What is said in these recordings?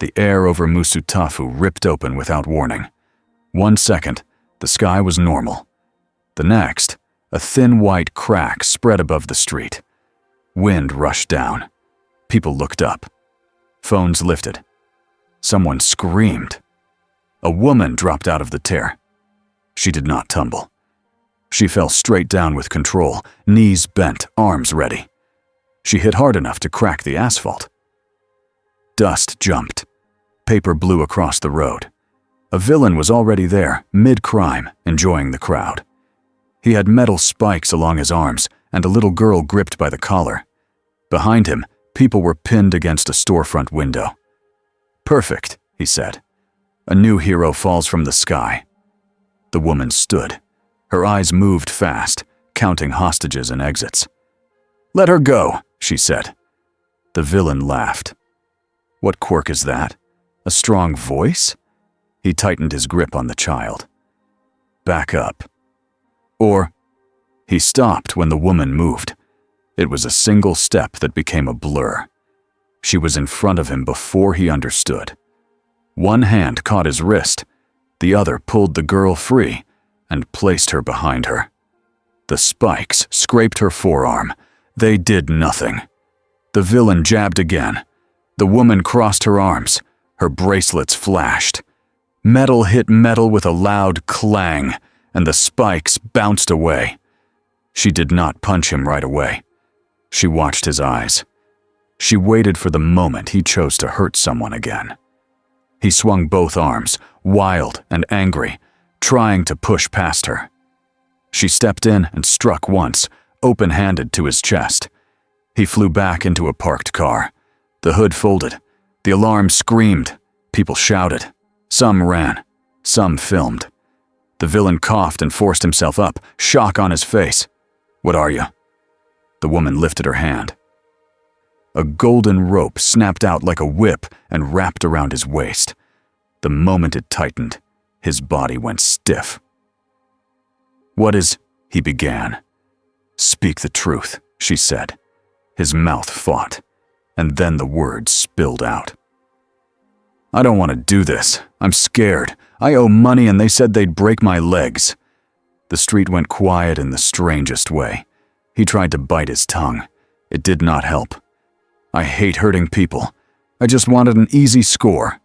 The air over Musutafu ripped open without warning. 1 second, the sky was normal. The next, a thin white crack spread above the street. Wind rushed down. People looked up. Phones lifted. Someone screamed. A woman dropped out of the tear. She did not tumble. She fell straight down with control, knees bent, arms ready. She hit hard enough to crack the asphalt. Dust jumped. Paper blew across the road. A villain was already there, mid-crime, enjoying the crowd. He had metal spikes along his arms and a little girl gripped by the collar. Behind him, people were pinned against a storefront window. "Perfect," he said. "A new hero falls from the sky." The woman stood. Her eyes moved fast, counting hostages and exits. "Let her go," she said. The villain laughed. "What quirk is that? A strong voice?" He tightened his grip on the child. "Back up." Or, he stopped when the woman moved. It was a single step that became a blur. She was in front of him before he understood. One hand caught his wrist, the other pulled the girl free and placed her behind her. The spikes scraped her forearm. They did nothing. The villain jabbed again. The woman crossed her arms. Her bracelets flashed. Metal hit metal with a loud clang, and the spikes bounced away. She did not punch him right away. She watched his eyes. She waited for the moment he chose to hurt someone again. He swung both arms, wild and angry, trying to push past her. She stepped in and struck once, open-handed to his chest. He flew back into a parked car. The hood folded. The alarm screamed. People shouted. Some ran. Some filmed. The villain coughed and forced himself up, shock on his face. "What are you?" The woman lifted her hand. A golden rope snapped out like a whip and wrapped around his waist. The moment it tightened, his body went stiff. "What is—" he began. "Speak the truth," she said. His mouth fought, and then the words spilled out. "I don't want to do this. I'm scared. I owe money and they said they'd break my legs." The street went quiet in the strangest way. He tried to bite his tongue. It did not help. "I hate hurting people. I just wanted an easy score."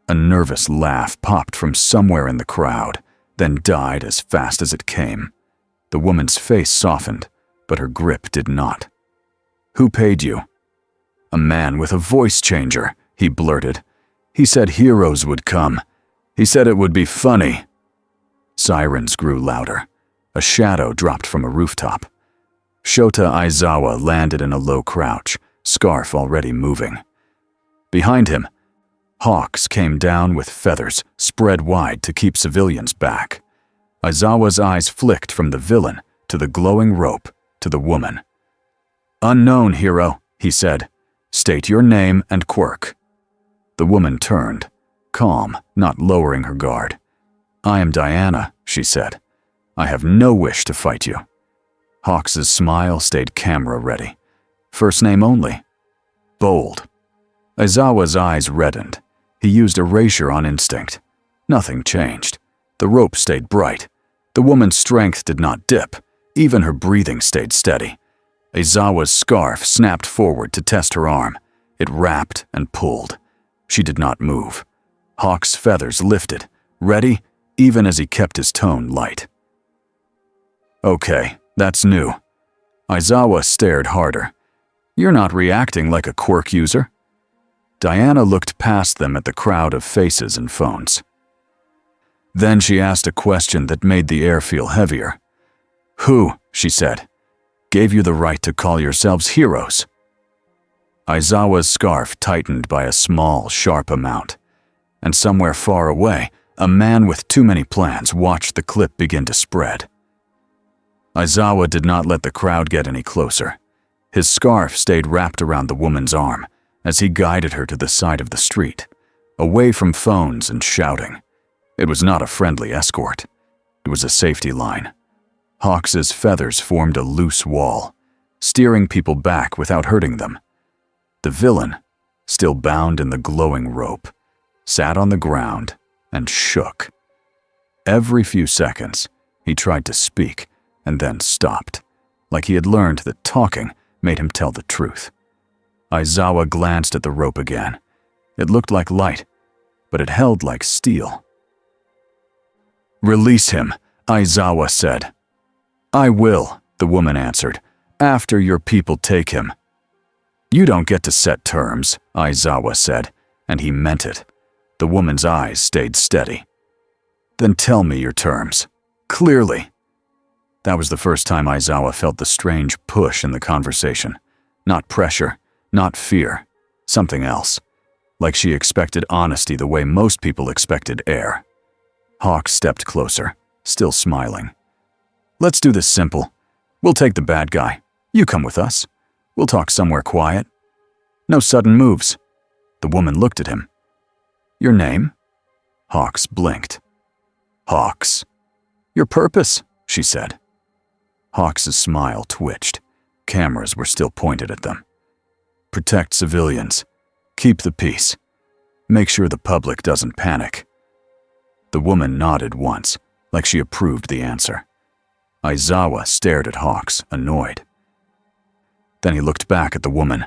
A nervous laugh popped from somewhere in the crowd, then died as fast as it came. The woman's face softened, but her grip did not. "Who paid you?" "A man with a voice changer," he blurted. "He said heroes would come. He said it would be funny." Sirens grew louder. A shadow dropped from a rooftop. Shota Aizawa landed in a low crouch, scarf already moving. Behind him, hawks came down with feathers spread wide to keep civilians back. Aizawa's eyes flicked from the villain to the glowing rope to the woman. "Unknown hero," he said. "State your name and quirk." The woman turned, calm, not lowering her guard. "I am Diana," she said. "I have no wish to fight you." Hawks's smile stayed camera-ready. "First name only." "Bold." Aizawa's eyes reddened. He used erasure on instinct. Nothing changed. The rope stayed bright. The woman's strength did not dip. Even her breathing stayed steady. Aizawa's scarf snapped forward to test her arm. It wrapped and pulled. She did not move. Hawk's feathers lifted, ready, even as he kept his tone light. "Okay, that's new." Aizawa stared harder. "You're not reacting like a quirk user." Diana looked past them at the crowd of faces and phones. Then she asked a question that made the air feel heavier. "Who," she said, "gave you the right to call yourselves heroes?" Aizawa's scarf tightened by a small, sharp amount, and somewhere far away, a man with too many plans watched the clip begin to spread. Aizawa did not let the crowd get any closer. His scarf stayed wrapped around the woman's arm as he guided her to the side of the street, away from phones and shouting. It was not a friendly escort. It was a safety line. Hawks's feathers formed a loose wall, steering people back without hurting them. The villain, still bound in the glowing rope, sat on the ground and shook. Every few seconds, he tried to speak and then stopped, like he had learned that talking made him tell the truth. Aizawa glanced at the rope again. It looked like light, but it held like steel. "Release him," Aizawa said. "I will," the woman answered, "after your people take him." "You don't get to set terms," Aizawa said, and he meant it. The woman's eyes stayed steady. "Then tell me your terms. Clearly." That was the first time Aizawa felt the strange push in the conversation. Not pressure, not fear, something else. Like she expected honesty the way most people expected air. Hawk stepped closer, still smiling. "Let's do this simple. We'll take the bad guy. You come with us. We'll talk somewhere quiet. No sudden moves." The woman looked at him. "Your name?" Hawks blinked. "Hawks." "Your purpose," she said. Hawks' smile twitched. Cameras were still pointed at them. "Protect civilians. Keep the peace. Make sure the public doesn't panic." The woman nodded once, like she approved the answer. Aizawa stared at Hawks, annoyed. Then he looked back at the woman.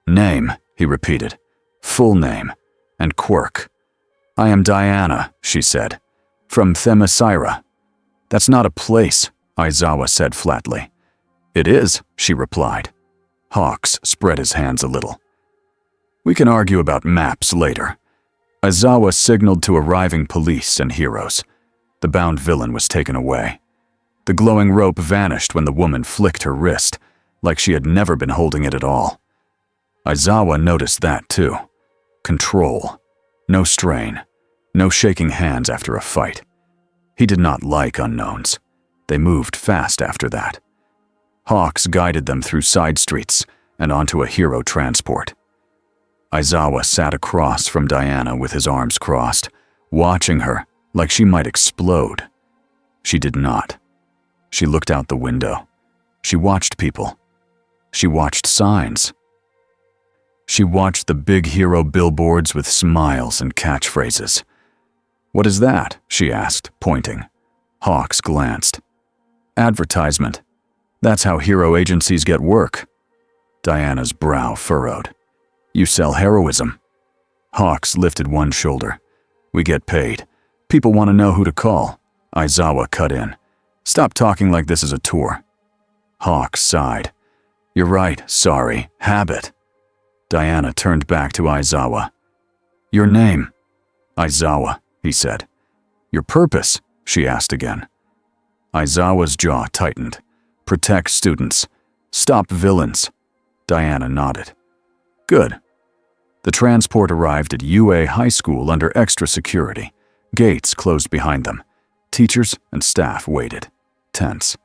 "Name," he repeated. "Full name. And quirk." "I am Diana," she said. "From Themyscira." "That's not a place," Aizawa said flatly. "It is," she replied. Hawks spread his hands a little. "We can argue about maps later." Aizawa signaled to arriving police and heroes. The bound villain was taken away. The glowing rope vanished when the woman flicked her wrist, like she had never been holding it at all. Aizawa noticed that too. Control. No strain. No shaking hands after a fight. He did not like unknowns. They moved fast after that. Hawks guided them through side streets and onto a hero transport. Aizawa sat across from Diana with his arms crossed, watching her like she might explode. She did not. She looked out the window. She watched people. She watched signs. She watched the big hero billboards with smiles and catchphrases. "What is that?" she asked, pointing. Hawks glanced. "Advertisement. That's how hero agencies get work." Diana's brow furrowed. "You sell heroism." Hawks lifted one shoulder. "We get paid. People want to know who to call." Aizawa cut in. "Stop talking like this is a tour." Hawks sighed. "You're right, sorry. Habit." Diana turned back to Aizawa. "Your name?" "Aizawa," he said. "Your purpose?" she asked again. Aizawa's jaw tightened. "Protect students. Stop villains." Diana nodded. "Good." The transport arrived at UA High School under extra security. Gates closed behind them. Teachers and staff waited, tense.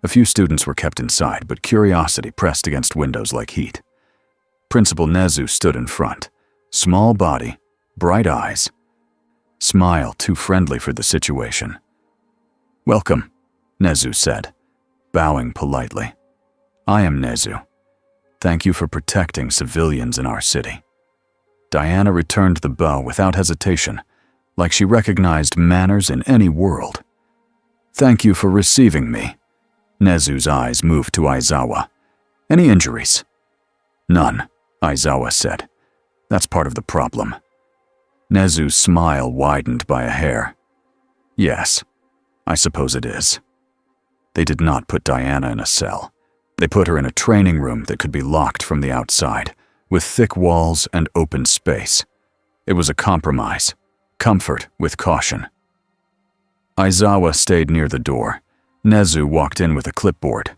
A few students were kept inside, but curiosity pressed against windows like heat. Principal Nezu stood in front. Small body, bright eyes. Smile too friendly for the situation. "Welcome," Nezu said, bowing politely. "I am Nezu. Thank you for protecting civilians in our city." Diana returned the bow without hesitation, like she recognized manners in any world. "Thank you for receiving me." Nezu's eyes moved to Aizawa. "Any injuries?" "None," Aizawa said. "That's part of the problem." Nezu's smile widened by a hair. "Yes, I suppose it is." They did not put Diana in a cell. They put her in a training room that could be locked from the outside, with thick walls and open space. It was a compromise. Comfort with caution. Aizawa stayed near the door. Nezu walked in with a clipboard.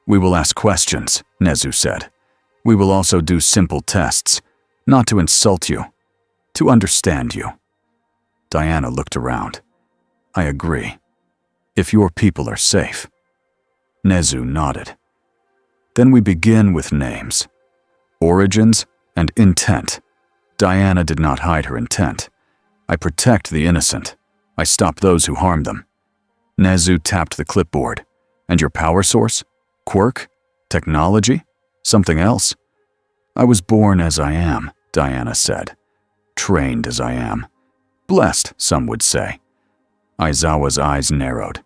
"We will ask questions," Nezu said. "We will also do simple tests, not to insult you, to understand you." Diana looked around. "I agree. If your people are safe." Nezu nodded. "Then we begin with names. Origins and intent." Diana did not hide her intent. "I protect the innocent. I stop those who harm them." Nezu tapped the clipboard. "And your power source? Quirk? Technology? Something else?" I was born as I am, Diana said. Trained as I am. Blessed, some would say. Aizawa's eyes narrowed.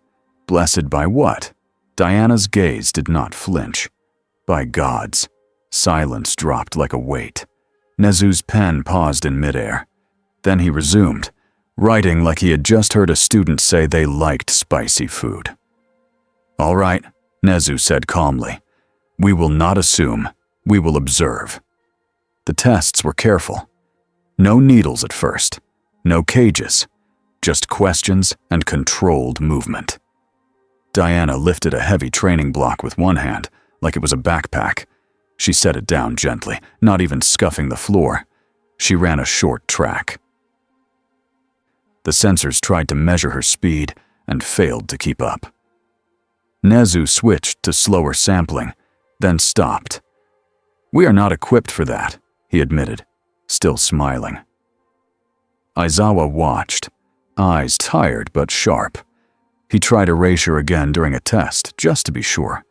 Blessed by what? Diana's gaze did not flinch. By gods. Silence dropped like a weight. Nezu's pen paused in midair. Then he resumed, writing like he had just heard a student say they liked spicy food. All right, Nezu said calmly. We will not assume. We will observe. The tests were careful. No needles at first. No cages. Just questions and controlled movement. Diana lifted a heavy training block with one hand, like it was a backpack. She set it down gently, not even scuffing the floor. She ran a short track. The sensors tried to measure her speed and failed to keep up. Nezu switched to slower sampling, then stopped. We are not equipped for that, he admitted, still smiling. Aizawa watched, eyes tired but sharp. He tried erasure again during a test, just to be sure.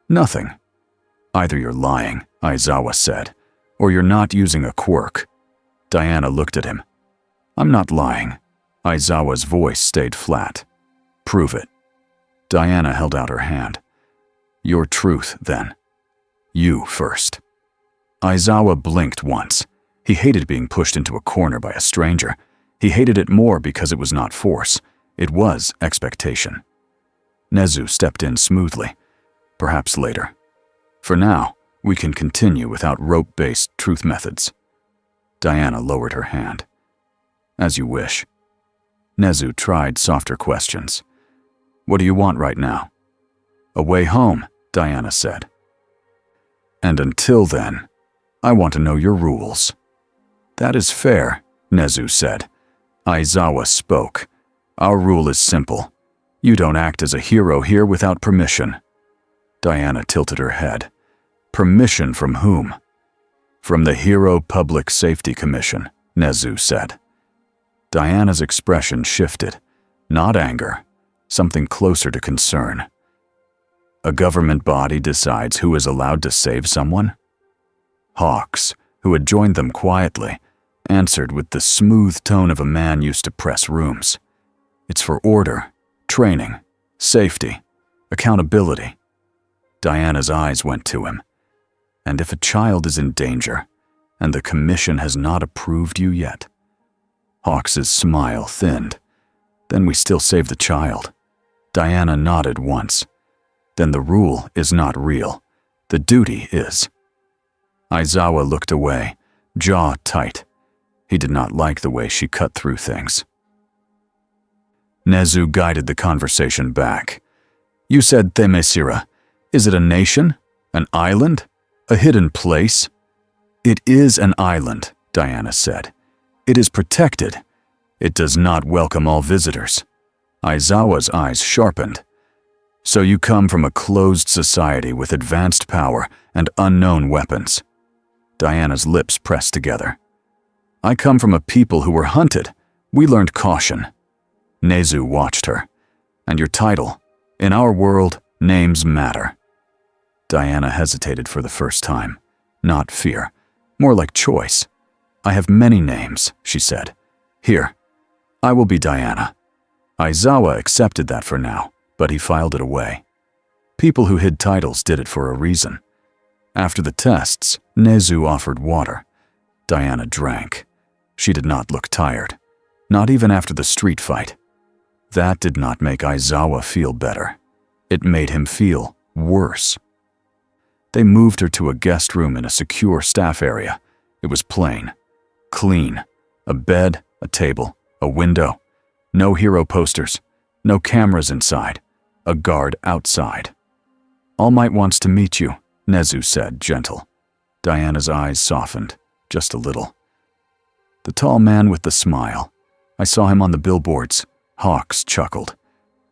Nothing. Either you're lying, Aizawa said, or you're not using a quirk. Diana looked at him. I'm not lying. Aizawa's voice stayed flat. Prove it. Diana held out her hand. Your truth, then. You first. Aizawa blinked once. He hated being pushed into a corner by a stranger. He hated it more because it was not force. It was expectation. Nezu stepped in smoothly. Perhaps later. For now, we can continue without rope-based truth methods. Diana lowered her hand. As you wish. Nezu tried softer questions. What do you want right now? A way home, Diana said. And until then, I want to know your rules. That is fair, Nezu said. Aizawa spoke. Our rule is simple. You don't act as a hero here without permission. Diana tilted her head. Permission from whom? From the Hero Public Safety Commission, Nezu said. Diana's expression shifted. Not anger. Something closer to concern. A government body decides who is allowed to save someone? Hawks, who had joined them quietly, answered with the smooth tone of a man used to press rooms. It's for order, training, safety, accountability. Diana's eyes went to him. And if a child is in danger, and the commission has not approved you yet? Hawks's smile thinned. Then we still save the child. Diana nodded once. Then the rule is not real. The duty is. Aizawa looked away, jaw tight. He did not like the way she cut through things. Nezu guided the conversation back. You said Themyscira. Is it a nation? An island? A hidden place? It is an island, Diana said. It is protected. It does not welcome all visitors. Aizawa's eyes sharpened. So you come from a closed society with advanced power and unknown weapons. Diana's lips pressed together. I come from a people who were hunted. We learned caution. Nezu watched her. And your title. In our world, names matter. Diana hesitated for the first time. Not fear. More like choice. I have many names, she said. Here. I will be Diana. Aizawa accepted that for now, but he filed it away. People who hid titles did it for a reason. After the tests, Nezu offered water. Diana drank. She did not look tired. Not even after the street fight. That did not make Aizawa feel better. It made him feel worse. They moved her to a guest room in a secure staff area. It was plain. Clean. A bed, a table, a window. No hero posters. No cameras inside. A guard outside. All Might wants to meet you, Nezu said, gentle. Diana's eyes softened, just a little. The tall man with the smile. I saw him on the billboards. Hawks chuckled.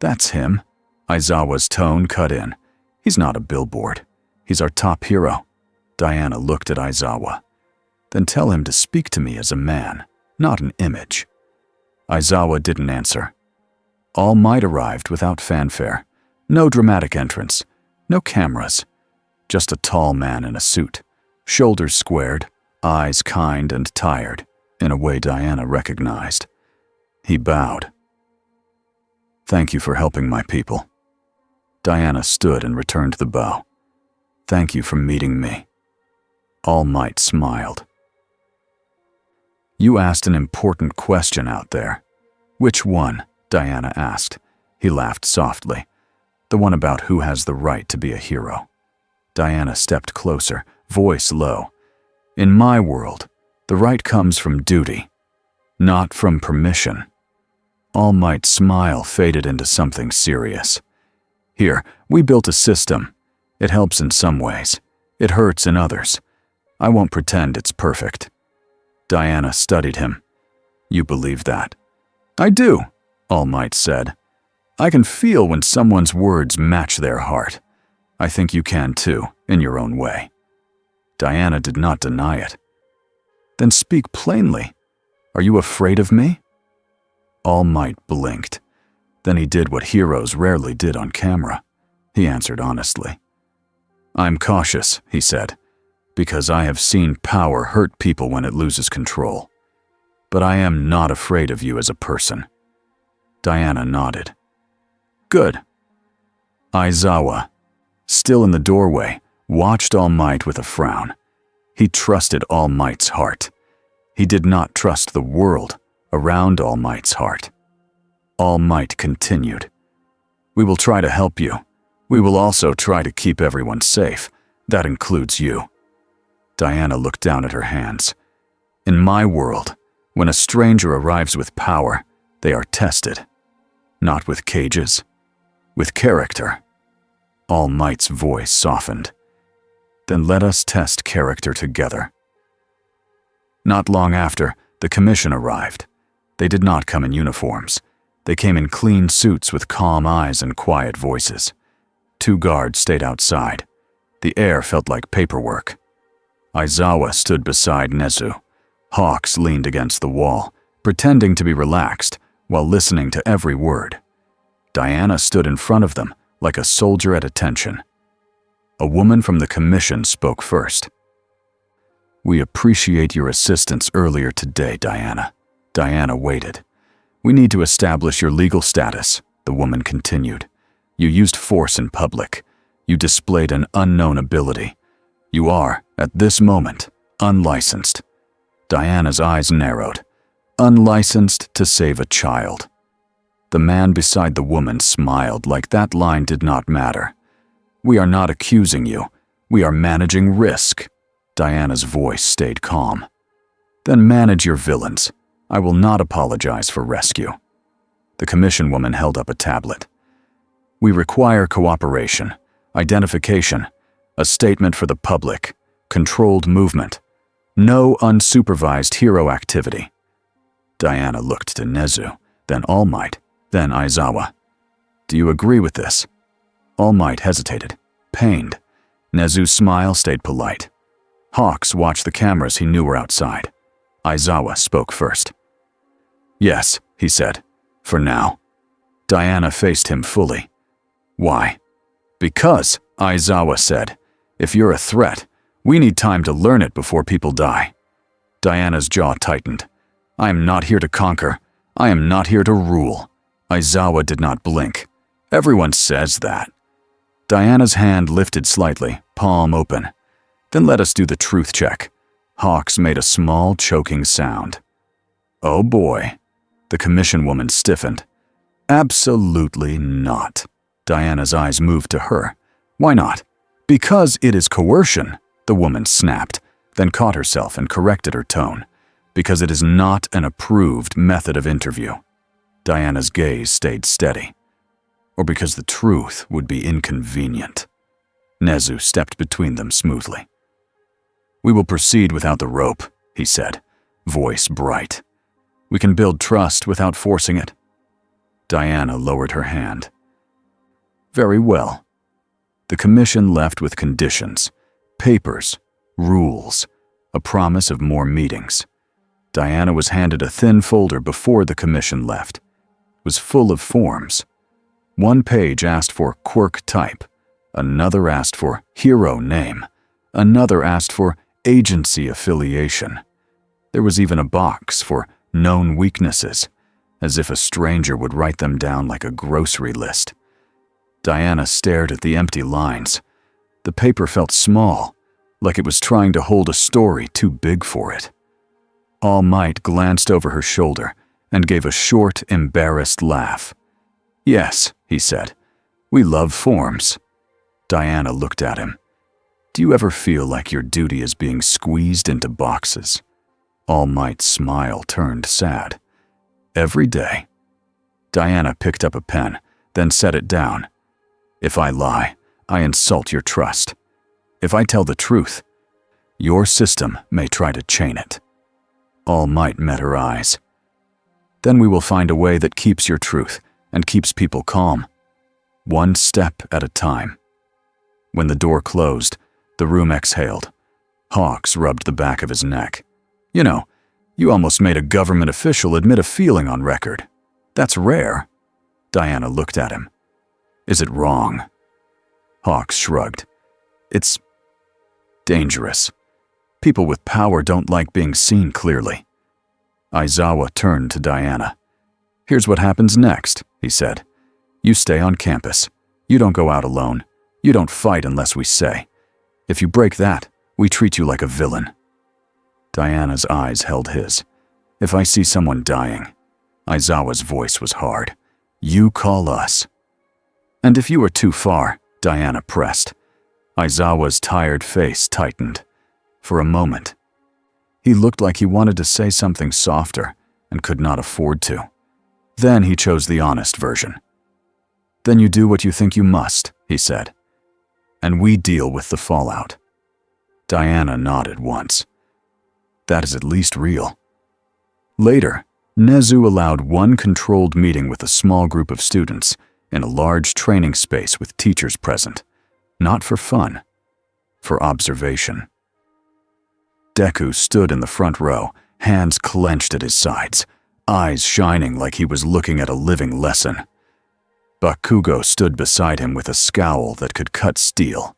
That's him. Aizawa's tone cut in. He's not a billboard. He's our top hero. Diana looked at Aizawa. Then tell him to speak to me as a man, not an image. Aizawa didn't answer. All Might arrived without fanfare. No dramatic entrance. No cameras. Just a tall man in a suit. shoulders squared, eyes kind and tired, in a way Diana recognized. He bowed. "Thank you for helping my people." Diana stood and returned the bow. "Thank you for meeting me." All Might smiled. "You asked an important question out there." "Which one?" Diana asked. He laughed softly. "The one about who has the right to be a hero." Diana stepped closer, voice low. "In my world, the right comes from duty, not from permission." All Might's smile faded into something serious. "Here, we built a system. It helps in some ways. It hurts in others. I won't pretend it's perfect." Diana studied him. "You believe that?" "I do," All Might said. "I can feel when someone's words match their heart. I think you can too, in your own way." Diana did not deny it. "Then speak plainly. Are you afraid of me?" All Might blinked. Then he did what heroes rarely did on camera. He answered honestly. "I'm cautious," he said, "because I have seen power hurt people when it loses control. But I am not afraid of you as a person." Diana nodded. "Good." Aizawa, still in the doorway, watched All Might with a frown. He trusted All Might's heart. He did not trust the world around All Might's heart. All Might continued. "We will try to help you. We will also try to keep everyone safe. That includes you." Diana looked down at her hands. "In my world, when a stranger arrives with power, they are tested. Not with cages, with character." All Might's voice softened. "Then let us test character together." Not long after, the commission arrived. They did not come in uniforms. They came in clean suits with calm eyes and quiet voices. 2 guards stayed outside. The air felt like paperwork. Aizawa stood beside Nezu. Hawks leaned against the wall, pretending to be relaxed while listening to every word. Diana stood in front of them like a soldier at attention. A woman from the commission spoke first. "We appreciate your assistance earlier today, Diana." Diana waited. "We need to establish your legal status," the woman continued. "You used force in public. You displayed an unknown ability. You are, at this moment, unlicensed." Diana's eyes narrowed. "Unlicensed to save a child." The man beside the woman smiled like that line did not matter. "We are not accusing you. We are managing risk." Diana's voice stayed calm. "Then manage your villains. I will not apologize for rescue." The commission woman held up a tablet. "We require cooperation, identification, a statement for the public, controlled movement. No unsupervised hero activity." Diana looked to Nezu, then All Might, then Aizawa. "Do you agree with this?" All Might hesitated, pained. Nezu's smile stayed polite. Hawks watched the cameras he knew were outside. Aizawa spoke first. "Yes," he said, "for now." Diana faced him fully. "Why?" "Because," Aizawa said, "if you're a threat, we need time to learn it before people die." Diana's jaw tightened. "I am not here to conquer. I am not here to rule." Aizawa did not blink. "Everyone says that." Diana's hand lifted slightly, palm open. "Then let us do the truth check." Hawks made a small, choking sound. "Oh boy." The commission woman stiffened. "Absolutely not." Diana's eyes moved to her. "Why not?" "Because it is coercion," the woman snapped, then caught herself and corrected her tone. "Because it is not an approved method of interview." Diana's gaze stayed steady. "Or because the truth would be inconvenient." Nezu stepped between them smoothly. "We will proceed without the rope," he said, voice bright. "We can build trust without forcing it." Diana lowered her hand. "Very well." The commission left with conditions, papers, rules, a promise of more meetings. Diana was handed a thin folder before the commission left. It was full of forms. One page asked for quirk type, another asked for hero name, another asked for agency affiliation. There was even a box for known weaknesses, as if a stranger would write them down like a grocery list. Diana stared at the empty lines. The paper felt small, like it was trying to hold a story too big for it. All Might glanced over her shoulder and gave a short, embarrassed laugh. "Yes," he said, "we love forms." Diana looked at him. "Do you ever feel like your duty is being squeezed into boxes?" All Might's smile turned sad. "Every day." Diana picked up a pen, then set it down. "If I lie, I insult your trust. If I tell the truth, your system may try to chain it." All Might met her eyes. "Then we will find a way that keeps your truth and keeps people calm. One step at a time." When the door closed, the room exhaled. Hawks rubbed the back of his neck. "You know, you almost made a government official admit a feeling on record. That's rare." Diana looked at him. "Is it wrong?" Hawks shrugged. "It's dangerous. People with power don't like being seen clearly." Aizawa turned to Diana. "Here's what happens next," he said. "You stay on campus. You don't go out alone. You don't fight unless we say. If you break that, we treat you like a villain." Diana's eyes held his. "If I see someone dying," Aizawa's voice was hard, "you call us." "And if you are too far," Diana pressed. Aizawa's tired face tightened. For a moment, he looked like he wanted to say something softer and could not afford to. Then he chose the honest version. "Then you do what you think you must," he said. "And we deal with the fallout." Diana nodded once. "That is at least real." Later, Nezu allowed one controlled meeting with a small group of students in a large training space with teachers present, not for fun, for observation. Deku stood in the front row, hands clenched at his sides, eyes shining like he was looking at a living lesson. Bakugo stood beside him with a scowl that could cut steel.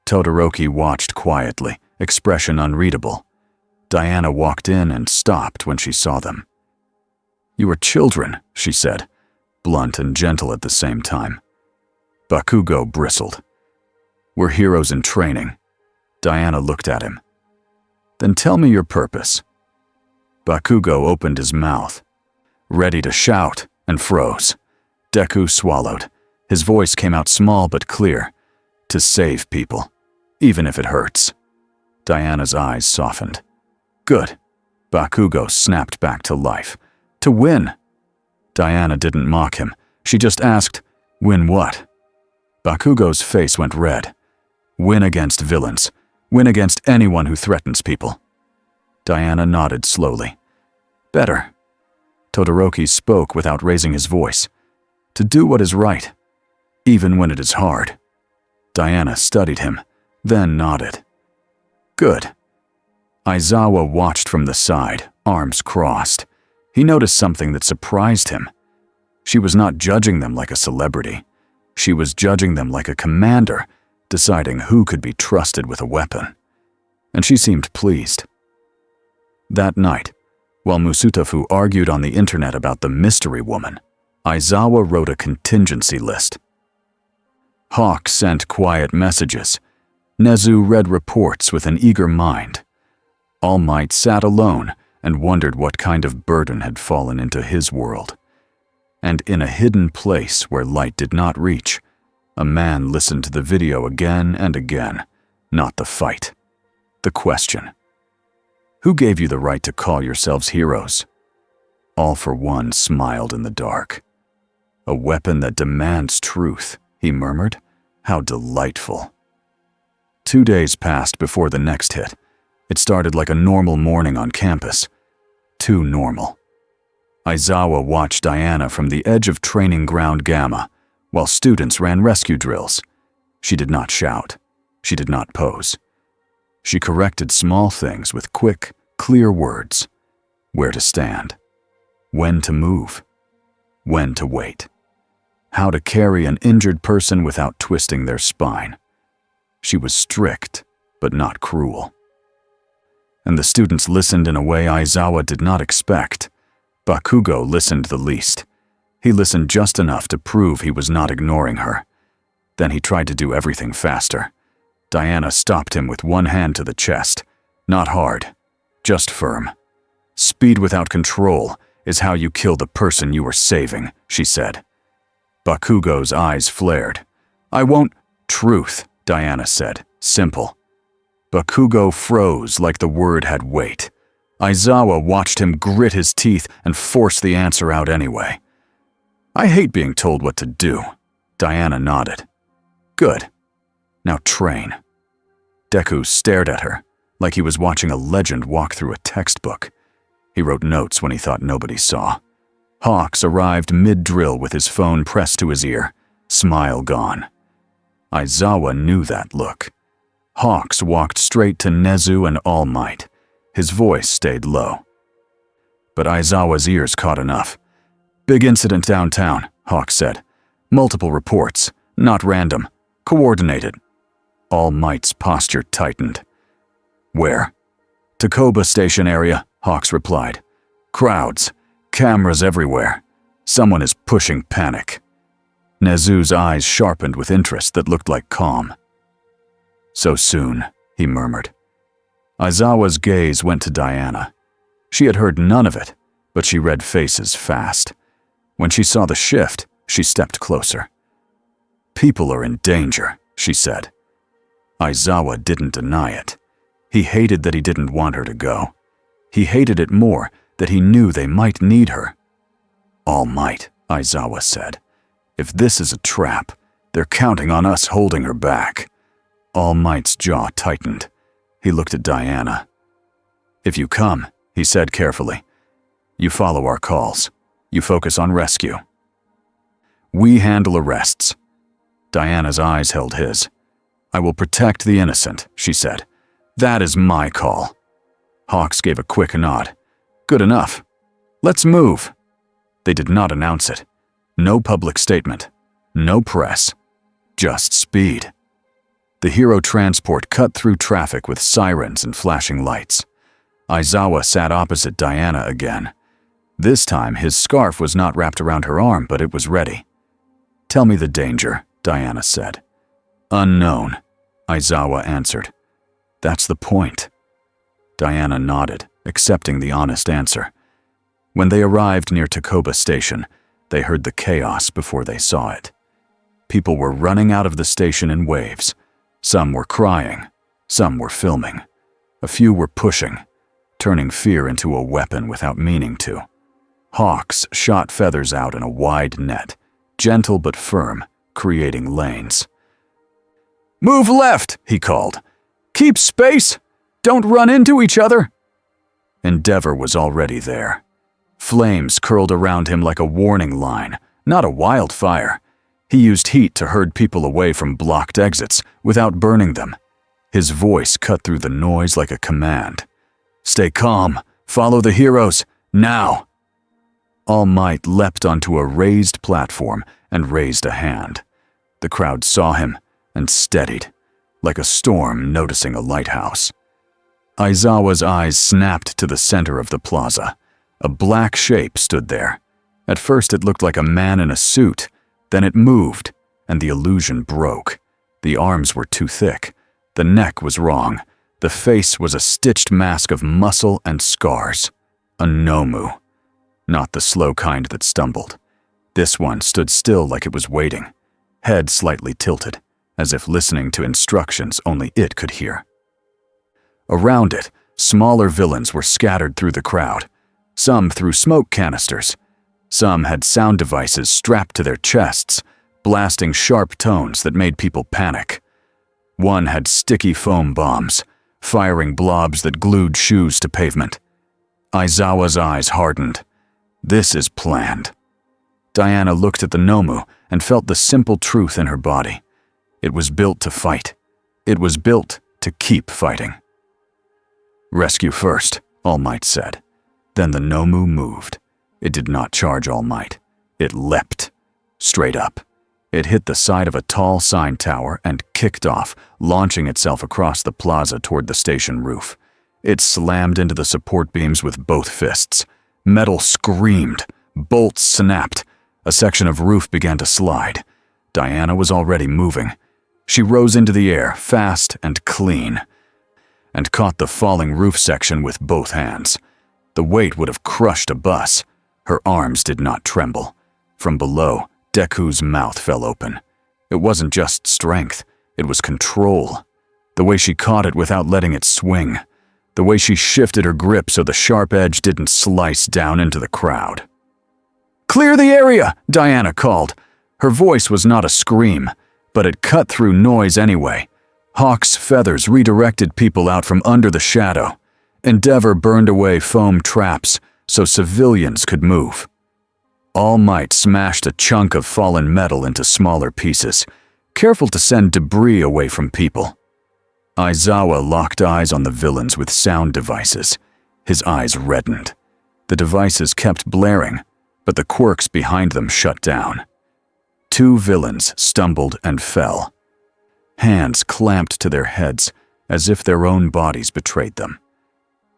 Todoroki watched quietly, expression unreadable. Diana walked in and stopped when she saw them. "You are children," she said, blunt and gentle at the same time. Bakugo bristled. "We're heroes in training." Diana looked at him. "Then tell me your purpose." Bakugo opened his mouth, ready to shout, and froze. Deku swallowed. His voice came out small but clear. "To save people, even if it hurts." Diana's eyes softened. "Good." Bakugo snapped back to life. "To win." Diana didn't mock him. She just asked, "Win what?" Bakugo's face went red. "Win against villains. Win against anyone who threatens people." Diana nodded slowly. "Better." Todoroki spoke without raising his voice. "To do what is right, even when it is hard." Diana studied him, then nodded. "Good." Aizawa watched from the side, arms crossed. He noticed something that surprised him. She was not judging them like a celebrity. She was judging them like a commander, deciding who could be trusted with a weapon. And she seemed pleased. That night, while Musutafu argued on the internet about the mystery woman, Aizawa wrote a contingency list. Hawk sent quiet messages. Nezu read reports with an eager mind. All Might sat alone and wondered what kind of burden had fallen into his world. And in a hidden place where light did not reach, a man listened to the video again and again, not the fight, the question. Who gave you the right to call yourselves heroes? All for One smiled in the dark. A weapon that demands truth, he murmured. How delightful. 2 days passed before the next hit. It started like a normal morning on campus. Too normal. Aizawa watched Diana from the edge of Training Ground Gamma, while students ran rescue drills. She did not shout. She did not pose. She corrected small things with quick, clear words. Where to stand. When to move. When to wait. How to carry an injured person without twisting their spine. She was strict, but not cruel. and the students listened in a way Aizawa did not expect. Bakugo listened the least. He listened just enough to prove he was not ignoring her. Then he tried to do everything faster. Diana stopped him with one hand to the chest. Not hard, just firm. "Speed without control is how you kill the person you were saving," she said. Bakugo's eyes flared. "I won't—" "Truth," Diana said. "Simple." Bakugo froze like the word had weight. Aizawa watched him grit his teeth and force the answer out anyway. "I hate being told what to do." Diana nodded. "Good. Now train." Deku stared at her, like he was watching a legend walk through a textbook. He wrote notes when he thought nobody saw. Hawks arrived mid-drill with his phone pressed to his ear, smile gone. Aizawa knew that look. Hawks walked straight to Nezu and All Might. His voice stayed low. But Aizawa's ears caught enough. "Big incident downtown," Hawks said. "Multiple reports, not random, coordinated." All Might's posture tightened. "Where?" "Takoba Station area," Hawks replied. "Crowds, cameras everywhere. Someone is pushing panic." Nezu's eyes sharpened with interest that looked like calm. "So soon," he murmured. Aizawa's gaze went to Diana. She had heard none of it, but she read faces fast. When she saw the shift, she stepped closer. "People are in danger," she said. Aizawa didn't deny it. He hated that he didn't want her to go. He hated it more that he knew they might need her. "All Might," Aizawa said. "If this is a trap, they're counting on us holding her back." All Might's jaw tightened. He looked at Diana. "If you come," he said carefully, "you follow our calls. You focus on rescue. We handle arrests." Diana's eyes held his. "I will protect the innocent," she said. "That is my call." Hawks gave a quick nod. "Good enough. Let's move." They did not announce it. No public statement. No press. Just speed. The hero transport cut through traffic with sirens and flashing lights. Aizawa sat opposite Diana again. This time, his scarf was not wrapped around her arm, but it was ready. "Tell me the danger," Diana said. "Unknown," Aizawa answered. "That's the point." Diana nodded, accepting the honest answer. When they arrived near Takoba Station, they heard the chaos before they saw it. People were running out of the station in waves. Some were crying, some were filming. A few were pushing, turning fear into a weapon without meaning to. Hawks shot feathers out in a wide net, gentle but firm, creating lanes. "Move left," he called. "Keep space! Don't run into each other!" Endeavor was already there. Flames curled around him like a warning line, not a wildfire. He used heat to herd people away from blocked exits without burning them. His voice cut through the noise like a command. "Stay calm. Follow the heroes. Now!" All Might leapt onto a raised platform and raised a hand. The crowd saw him and steadied, like a storm noticing a lighthouse. Aizawa's eyes snapped to the center of the plaza. A black shape stood there. At first it looked like a man in a suit. Then it moved, and the illusion broke. The arms were too thick. The neck was wrong. The face was a stitched mask of muscle and scars. A Nomu. Not the slow kind that stumbled. This one stood still like it was waiting, head slightly tilted, as if listening to instructions only it could hear. Around it, smaller villains were scattered through the crowd. Some threw smoke canisters. Some had sound devices strapped to their chests, blasting sharp tones that made people panic. One had sticky foam bombs, firing blobs that glued shoes to pavement. Aizawa's eyes hardened. This is planned. Diana looked at the Nomu and felt the simple truth in her body. It was built to fight. It was built to keep fighting. "Rescue first," All Might said. Then the Nomu moved. It did not charge All Might. It leapt. Straight up. It hit the side of a tall sign tower and kicked off, launching itself across the plaza toward the station roof. It slammed into the support beams with both fists. Metal screamed. Bolts snapped. A section of roof began to slide. Diana was already moving. She rose into the air, fast and clean, and caught the falling roof section with both hands. The weight would have crushed a bus. Her arms did not tremble. From below, Deku's mouth fell open. It wasn't just strength, it was control. The way she caught it without letting it swing. The way she shifted her grip so the sharp edge didn't slice down into the crowd. "Clear the area!" Diana called. Her voice was not a scream, but it cut through noise anyway. Hawk's feathers redirected people out from under the shadow. Endeavor burned away foam traps so civilians could move. All Might smashed a chunk of fallen metal into smaller pieces, careful to send debris away from people. Aizawa locked eyes on the villains with sound devices. His eyes reddened. The devices kept blaring, but the quirks behind them shut down. 2 villains stumbled and fell. Hands clamped to their heads as if their own bodies betrayed them.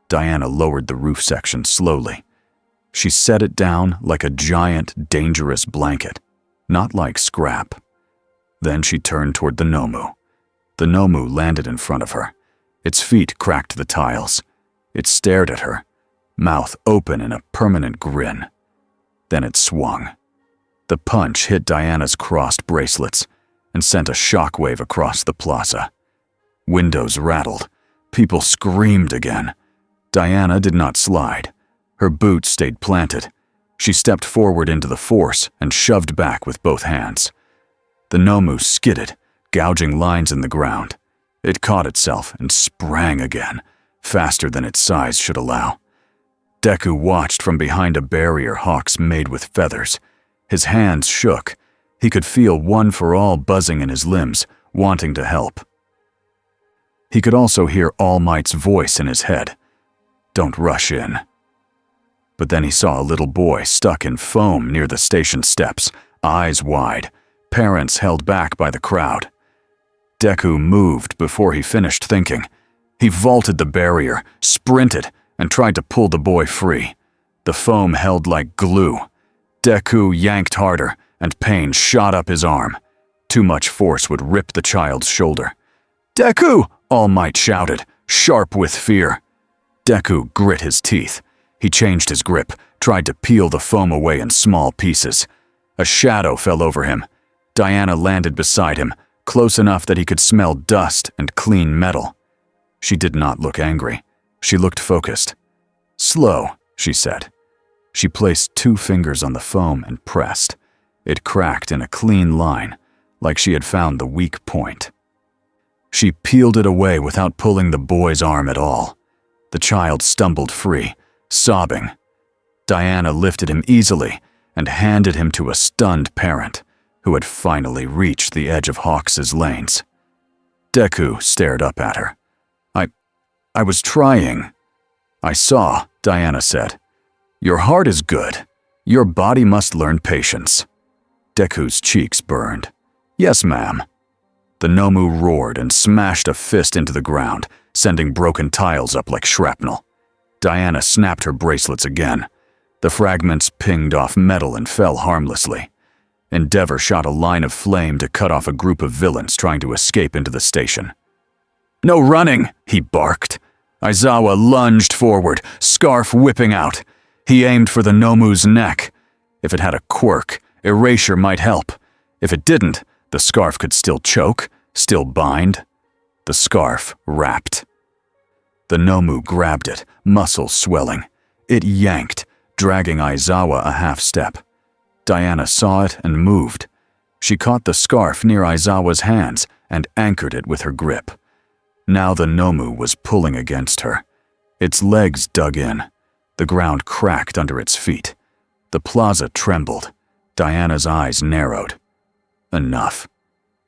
Diana lowered the roof section slowly. She set it down like a giant, dangerous blanket, not like scrap. Then she turned toward the Nomu. The Nomu landed in front of her. Its feet cracked the tiles. It stared at her, mouth open in a permanent grin. Then it swung. The punch hit Diana's crossed bracelets and sent a shockwave across the plaza. Windows rattled. People screamed again. Diana did not slide. Her boots stayed planted. She stepped forward into the force and shoved back with both hands. The Nomu skidded, gouging lines in the ground. It caught itself and sprang again, faster than its size should allow. Deku watched from behind a barrier Hawks made with feathers. His hands shook. He could feel One for All buzzing in his limbs, wanting to help. He could also hear All Might's voice in his head. "Don't rush in." But then he saw a little boy stuck in foam near the station steps, eyes wide, parents held back by the crowd. Deku moved before he finished thinking. He vaulted the barrier, sprinted, and tried to pull the boy free. The foam held like glue. Deku yanked harder, and pain shot up his arm. Too much force would rip the child's shoulder. "Deku!" All Might shouted, sharp with fear. Deku grit his teeth. He changed his grip, tried to peel the foam away in small pieces. A shadow fell over him. Diana landed beside him, close enough that he could smell dust and clean metal. She did not look angry. She looked focused. "Slow," she said. She placed 2 fingers on the foam and pressed. It cracked in a clean line, like she had found the weak point. She peeled it away without pulling the boy's arm at all. The child stumbled free, sobbing. Diana lifted him easily and handed him to a stunned parent, who had finally reached the edge of Hawks's lanes. Deku stared up at her. I was trying." "I saw," Diana said. "Your heart is good. Your body must learn patience." Deku's cheeks burned. "Yes, ma'am." The Nomu roared and smashed a fist into the ground, sending broken tiles up like shrapnel. Diana snapped her bracelets again. The fragments pinged off metal and fell harmlessly. Endeavor shot a line of flame to cut off a group of villains trying to escape into the station. "No running!" he barked. Aizawa lunged forward, scarf whipping out. He aimed for the Nomu's neck. If it had a quirk, erasure might help. If it didn't, the scarf could still choke, still bind. The scarf wrapped. The Nomu grabbed it, muscles swelling. It yanked, dragging Aizawa a half step. Diana saw it and moved. She caught the scarf near Aizawa's hands and anchored it with her grip. Now the Nomu was pulling against her. Its legs dug in. The ground cracked under its feet. The plaza trembled. Diana's eyes narrowed. Enough.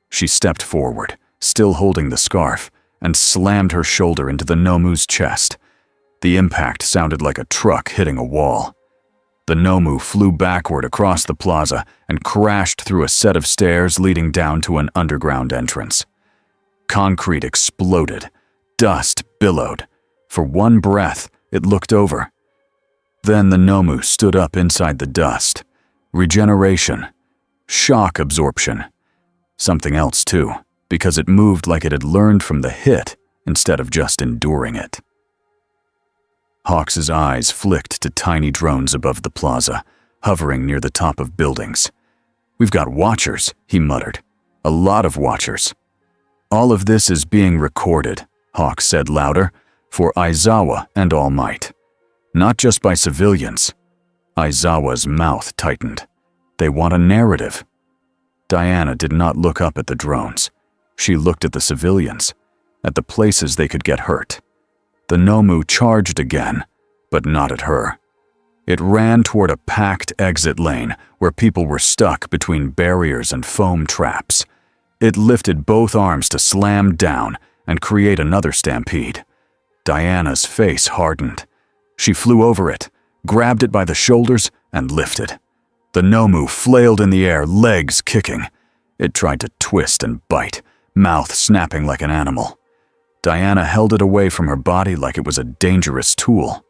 She stepped forward, still holding the scarf, and slammed her shoulder into the Nomu's chest. The impact sounded like a truck hitting a wall. The Nomu flew backward across the plaza and crashed through a set of stairs leading down to an underground entrance. Concrete exploded. Dust billowed. For one breath, it looked over. Then the Nomu stood up inside the dust. Regeneration. Shock absorption. Something else too, because it moved like it had learned from the hit instead of just enduring it. Hawks's eyes flicked to tiny drones above the plaza, hovering near the top of buildings. "We've got watchers," he muttered. "A lot of watchers." "All of this is being recorded," Hawks said louder, "for Aizawa and All Might. Not just by civilians." Aizawa's mouth tightened. "They want a narrative." Diana did not look up at the drones. She looked at the civilians, at the places they could get hurt. The Nomu charged again, but not at her. It ran toward a packed exit lane where people were stuck between barriers and foam traps. It lifted both arms to slam down and create another stampede. Diana's face hardened. She flew over it, grabbed it by the shoulders, and lifted. The Nomu flailed in the air, legs kicking. It tried to twist and bite, mouth snapping like an animal. Diana held it away from her body like it was a dangerous tool.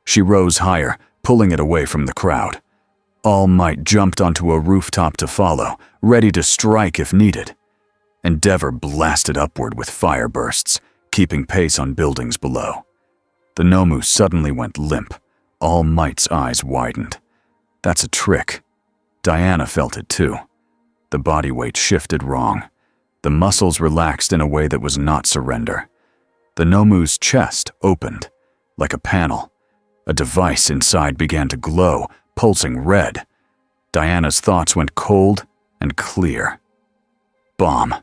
She rose higher, pulling it away from the crowd. All Might jumped onto a rooftop to follow, ready to strike if needed. Endeavor blasted upward with fire bursts, keeping pace on buildings below. The Nomu suddenly went limp. All Might's eyes widened. That's a trick. Diana felt it too. The body weight shifted wrong. The muscles relaxed in a way that was not surrender. The Nomu's chest opened, like a panel. A device inside began to glow, pulsing red. Diana's thoughts went cold and clear. Bomb.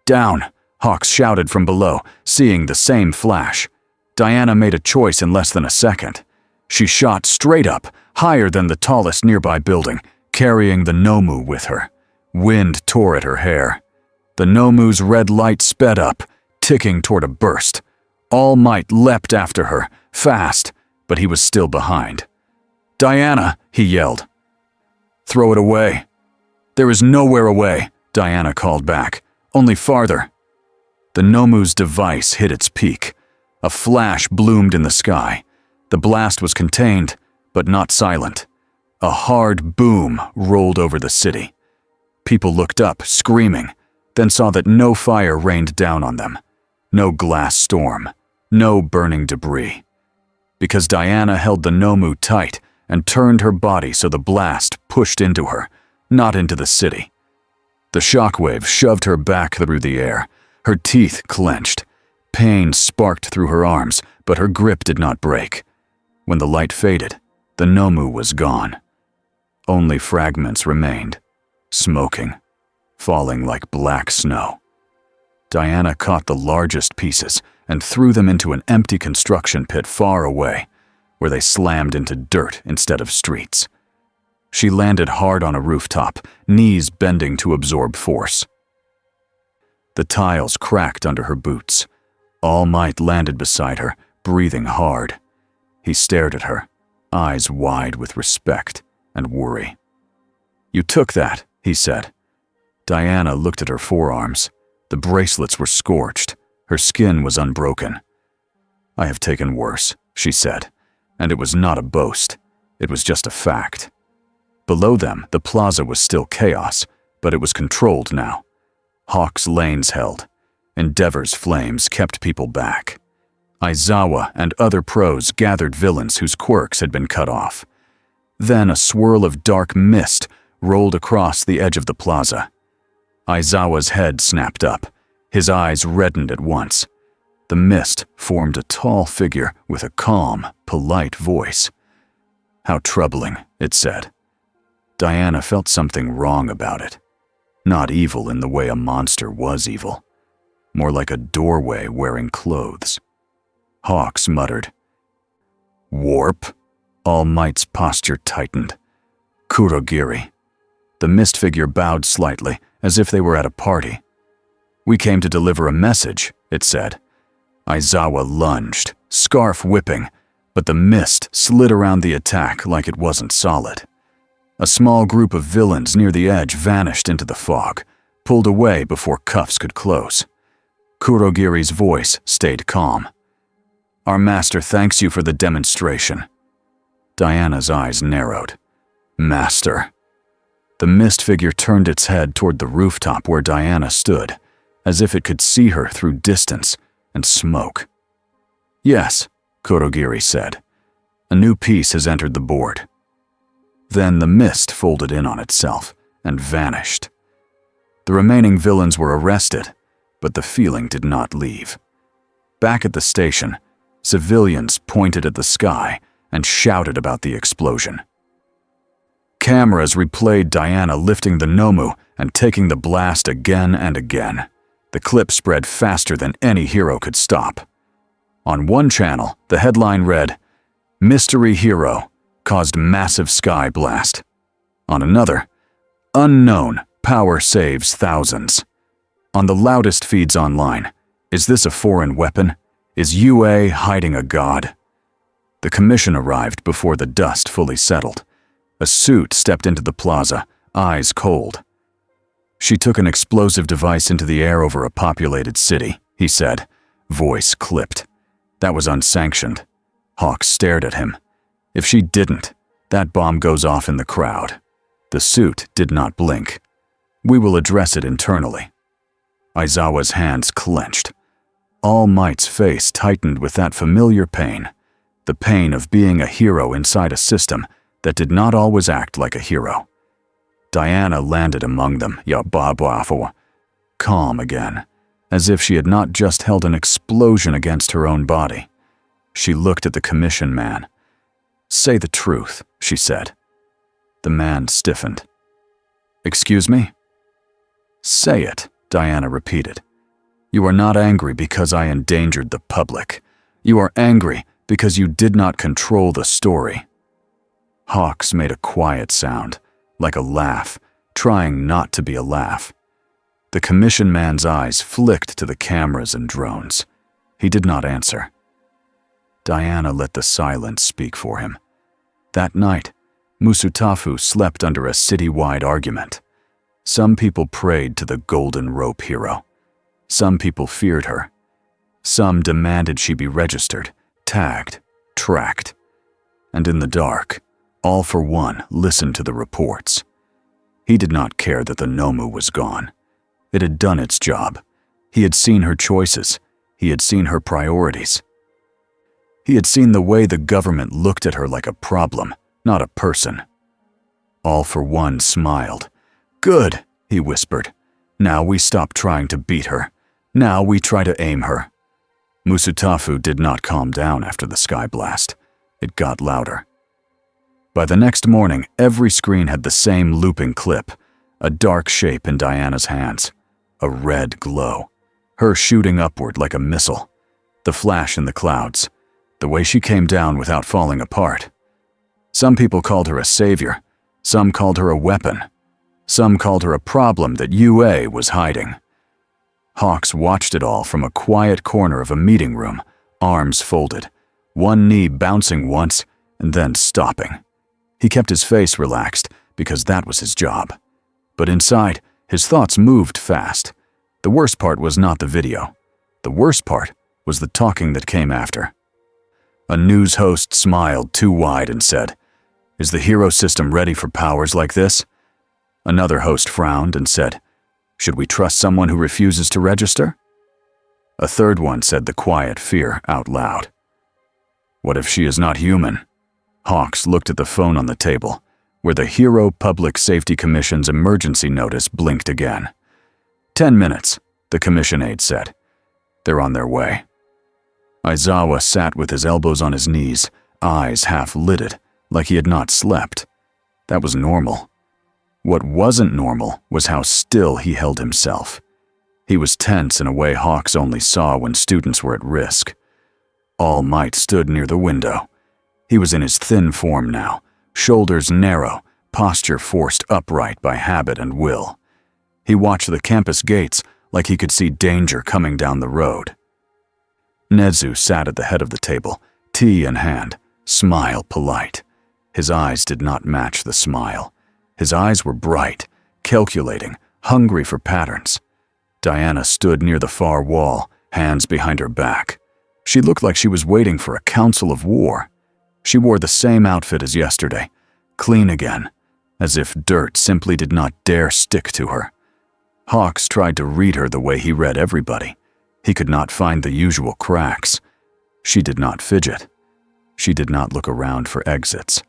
"Down!" Hawks shouted from below, seeing the same flash. Diana made a choice in less than a second. She shot straight up, higher than the tallest nearby building, carrying the Nomu with her. Wind tore at her hair. The Nomu's red light sped up, ticking toward a burst. All Might leapt after her, fast, but he was still behind. "Diana!" he yelled. "Throw it away." "There is nowhere away," Diana called back. "Only farther." The Nomu's device hit its peak. A flash bloomed in the sky. The blast was contained, but not silent. A hard boom rolled over the city. People looked up, screaming, then saw that no fire rained down on them. No glass storm. No burning debris. Because Diana held the Nomu tight and turned her body so the blast pushed into her, not into the city. The shockwave shoved her back through the air. Her teeth clenched. Pain sparked through her arms, but her grip did not break. When the light faded, the Nomu was gone. Only fragments remained, smoking, falling like black snow. Diana caught the largest pieces and threw them into an empty construction pit far away, where they slammed into dirt instead of streets. She landed hard on a rooftop, knees bending to absorb force. The tiles cracked under her boots. All Might landed beside her, breathing hard. He stared at her, eyes wide with respect and worry. "You took that," he said. Diana looked at her forearms. The bracelets were scorched. Her skin was unbroken. "I have taken worse," she said, and it was not a boast. It was just a fact. Below them, the plaza was still chaos, but it was controlled now. Hawks' lanes held. Endeavor's flames kept people back. Aizawa and other pros gathered villains whose quirks had been cut off. Then a swirl of dark mist rolled across the edge of the plaza. Aizawa's head snapped up. His eyes reddened at once. The mist formed a tall figure with a calm, polite voice. "How troubling," it said. Diana felt something wrong about it. Not evil in the way a monster was evil. More like a doorway wearing clothes. Hawks muttered. "Warp?" All Might's posture tightened. "Kurogiri." The mist figure bowed slightly, as if they were at a party. "We came to deliver a message," it said. Aizawa lunged, scarf whipping, but the mist slid around the attack like it wasn't solid. A small group of villains near the edge vanished into the fog, pulled away before cuffs could close. Kurogiri's voice stayed calm. "Our master thanks you for the demonstration." Diana's eyes narrowed. "Master." The mist figure turned its head toward the rooftop where Diana stood, as if it could see her through distance and smoke. "Yes," Kurogiri said. "A new piece has entered the board." Then the mist folded in on itself and vanished. The remaining villains were arrested, but the feeling did not leave. Back at the station, civilians pointed at the sky and shouted about the explosion. Cameras replayed Diana lifting the Nomu and taking the blast again and again. The clip spread faster than any hero could stop. On one channel, the headline read, "Mystery Hero Caused Massive Sky Blast." On another, "Unknown Power Saves Thousands." On the loudest feeds online, "Is this a foreign weapon? Is UA hiding a god?" The commission arrived before the dust fully settled. A suit stepped into the plaza, eyes cold. "She took an explosive device into the air over a populated city," he said, voice clipped. "That was unsanctioned." Hawks stared at him. "If she didn't, that bomb goes off in the crowd." The suit did not blink. "We will address it internally." Aizawa's hands clenched. All Might's face tightened with that familiar pain, the pain of being a hero inside a system that did not always act like a hero. Diana landed among them, calm again, as if she had not just held an explosion against her own body. She looked at the commission man. "Say the truth," she said. The man stiffened. "Excuse me?" "Say it," Diana repeated. "You are not angry because I endangered the public. You are angry because you did not control the story." Hawks made a quiet sound, like a laugh, trying not to be a laugh. The commission man's eyes flicked to the cameras and drones. He did not answer. Diana let the silence speak for him. That night, Musutafu slept under a city-wide argument. Some people prayed to the Golden Rope hero. Some people feared her. Some demanded she be registered, tagged, tracked. And in the dark, All for One listened to the reports. He did not care that the Nomu was gone. It had done its job. He had seen her choices. He had seen her priorities. He had seen the way the government looked at her like a problem, not a person. All for One smiled. "Good," he whispered. "Now we stop trying to beat her. Now we try to aim her." Musutafu did not calm down after the sky blast. It got louder. By the next morning, every screen had the same looping clip, a dark shape in Diana's hands, a red glow, her shooting upward like a missile, the flash in the clouds, the way she came down without falling apart. Some people called her a savior, some called her a weapon, some called her a problem that UA was hiding. Hawks watched it all from a quiet corner of a meeting room, arms folded, one knee bouncing once and then stopping. He kept his face relaxed because that was his job. But inside, his thoughts moved fast. The worst part was not the video. The worst part was the talking that came after. A news host smiled too wide and said, "Is the hero system ready for powers like this?" Another host frowned and said, "Should we trust someone who refuses to register?" A third one said the quiet fear out loud. "What if she is not human?" Hawks looked at the phone on the table, where the Hero Public Safety Commission's emergency notice blinked again. 10 minutes, the commission aide said. "They're on their way." Aizawa sat with his elbows on his knees, eyes half-lidded, like he had not slept. That was normal. What wasn't normal was how still he held himself. He was tense in a way Hawks only saw when students were at risk. All Might stood near the window. He was in his thin form now, shoulders narrow, posture forced upright by habit and will. He watched the campus gates like he could see danger coming down the road. Nezu sat at the head of the table, tea in hand, smile polite. His eyes did not match the smile. His eyes were bright, calculating, hungry for patterns. Diana stood near the far wall, hands behind her back. She looked like she was waiting for a council of war. She wore the same outfit as yesterday, clean again, as if dirt simply did not dare stick to her. Hawks tried to read her the way he read everybody. He could not find the usual cracks. She did not fidget. She did not look around for exits.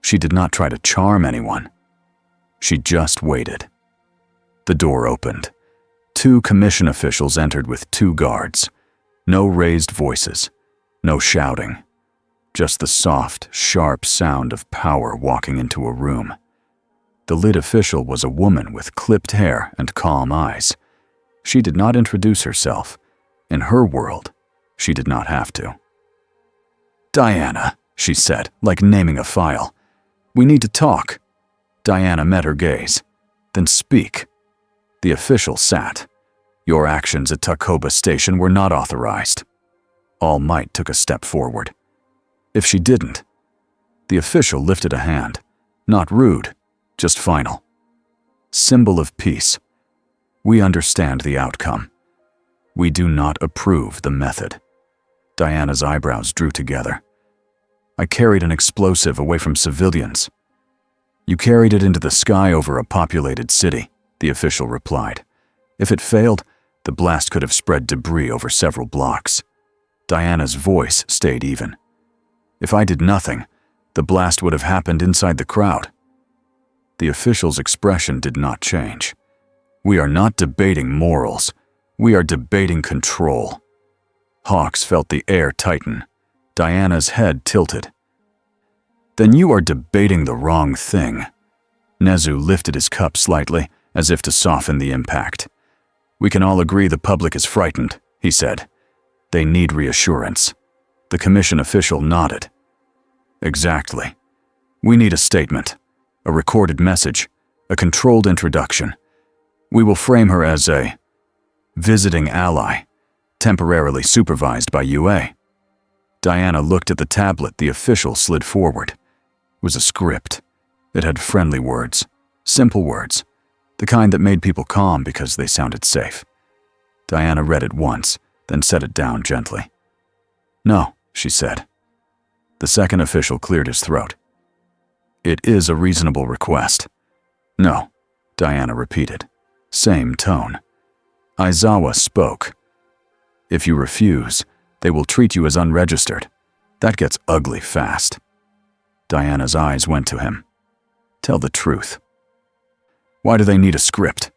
She did not try to charm anyone. She just waited. The door opened. 2 commission officials entered with 2 guards. No raised voices, no shouting. Just the soft, sharp sound of power walking into a room. The lead official was a woman with clipped hair and calm eyes. She did not introduce herself. In her world, she did not have to. "Diana," she said, like naming a file. "We need to talk." Diana met her gaze. "Then speak." The official sat. "Your actions at Takoba Station were not authorized." All Might took a step forward. "If she didn't." The official lifted a hand. Not rude, just final. "Symbol of peace. We understand the outcome. We do not approve the method." Diana's eyebrows drew together. "I carried an explosive away from civilians." "You carried it into the sky over a populated city," the official replied. "If it failed, the blast could have spread debris over several blocks." Diana's voice stayed even. "If I did nothing, the blast would have happened inside the crowd." The official's expression did not change. "We are not debating morals. We are debating control." Hawks felt the air tighten. Diana's head tilted. "Then you are debating the wrong thing." Nezu lifted his cup slightly, as if to soften the impact. "We can all agree the public is frightened," he said. "They need reassurance." The commission official nodded. "Exactly. We need a statement, a recorded message, a controlled introduction. We will frame her as a visiting ally, temporarily supervised by UA." Diana looked at the tablet the official slid forward. It was a script. It had friendly words, simple words, the kind that made people calm because they sounded safe. Diana read it once, then set it down gently. "No," she said. The second official cleared his throat. "It is a reasonable request." "No," Diana repeated. Same tone. Aizawa spoke. "If you refuse, they will treat you as unregistered. That gets ugly fast." Diana's eyes went to him. "Tell the truth." "Why do they need a script?"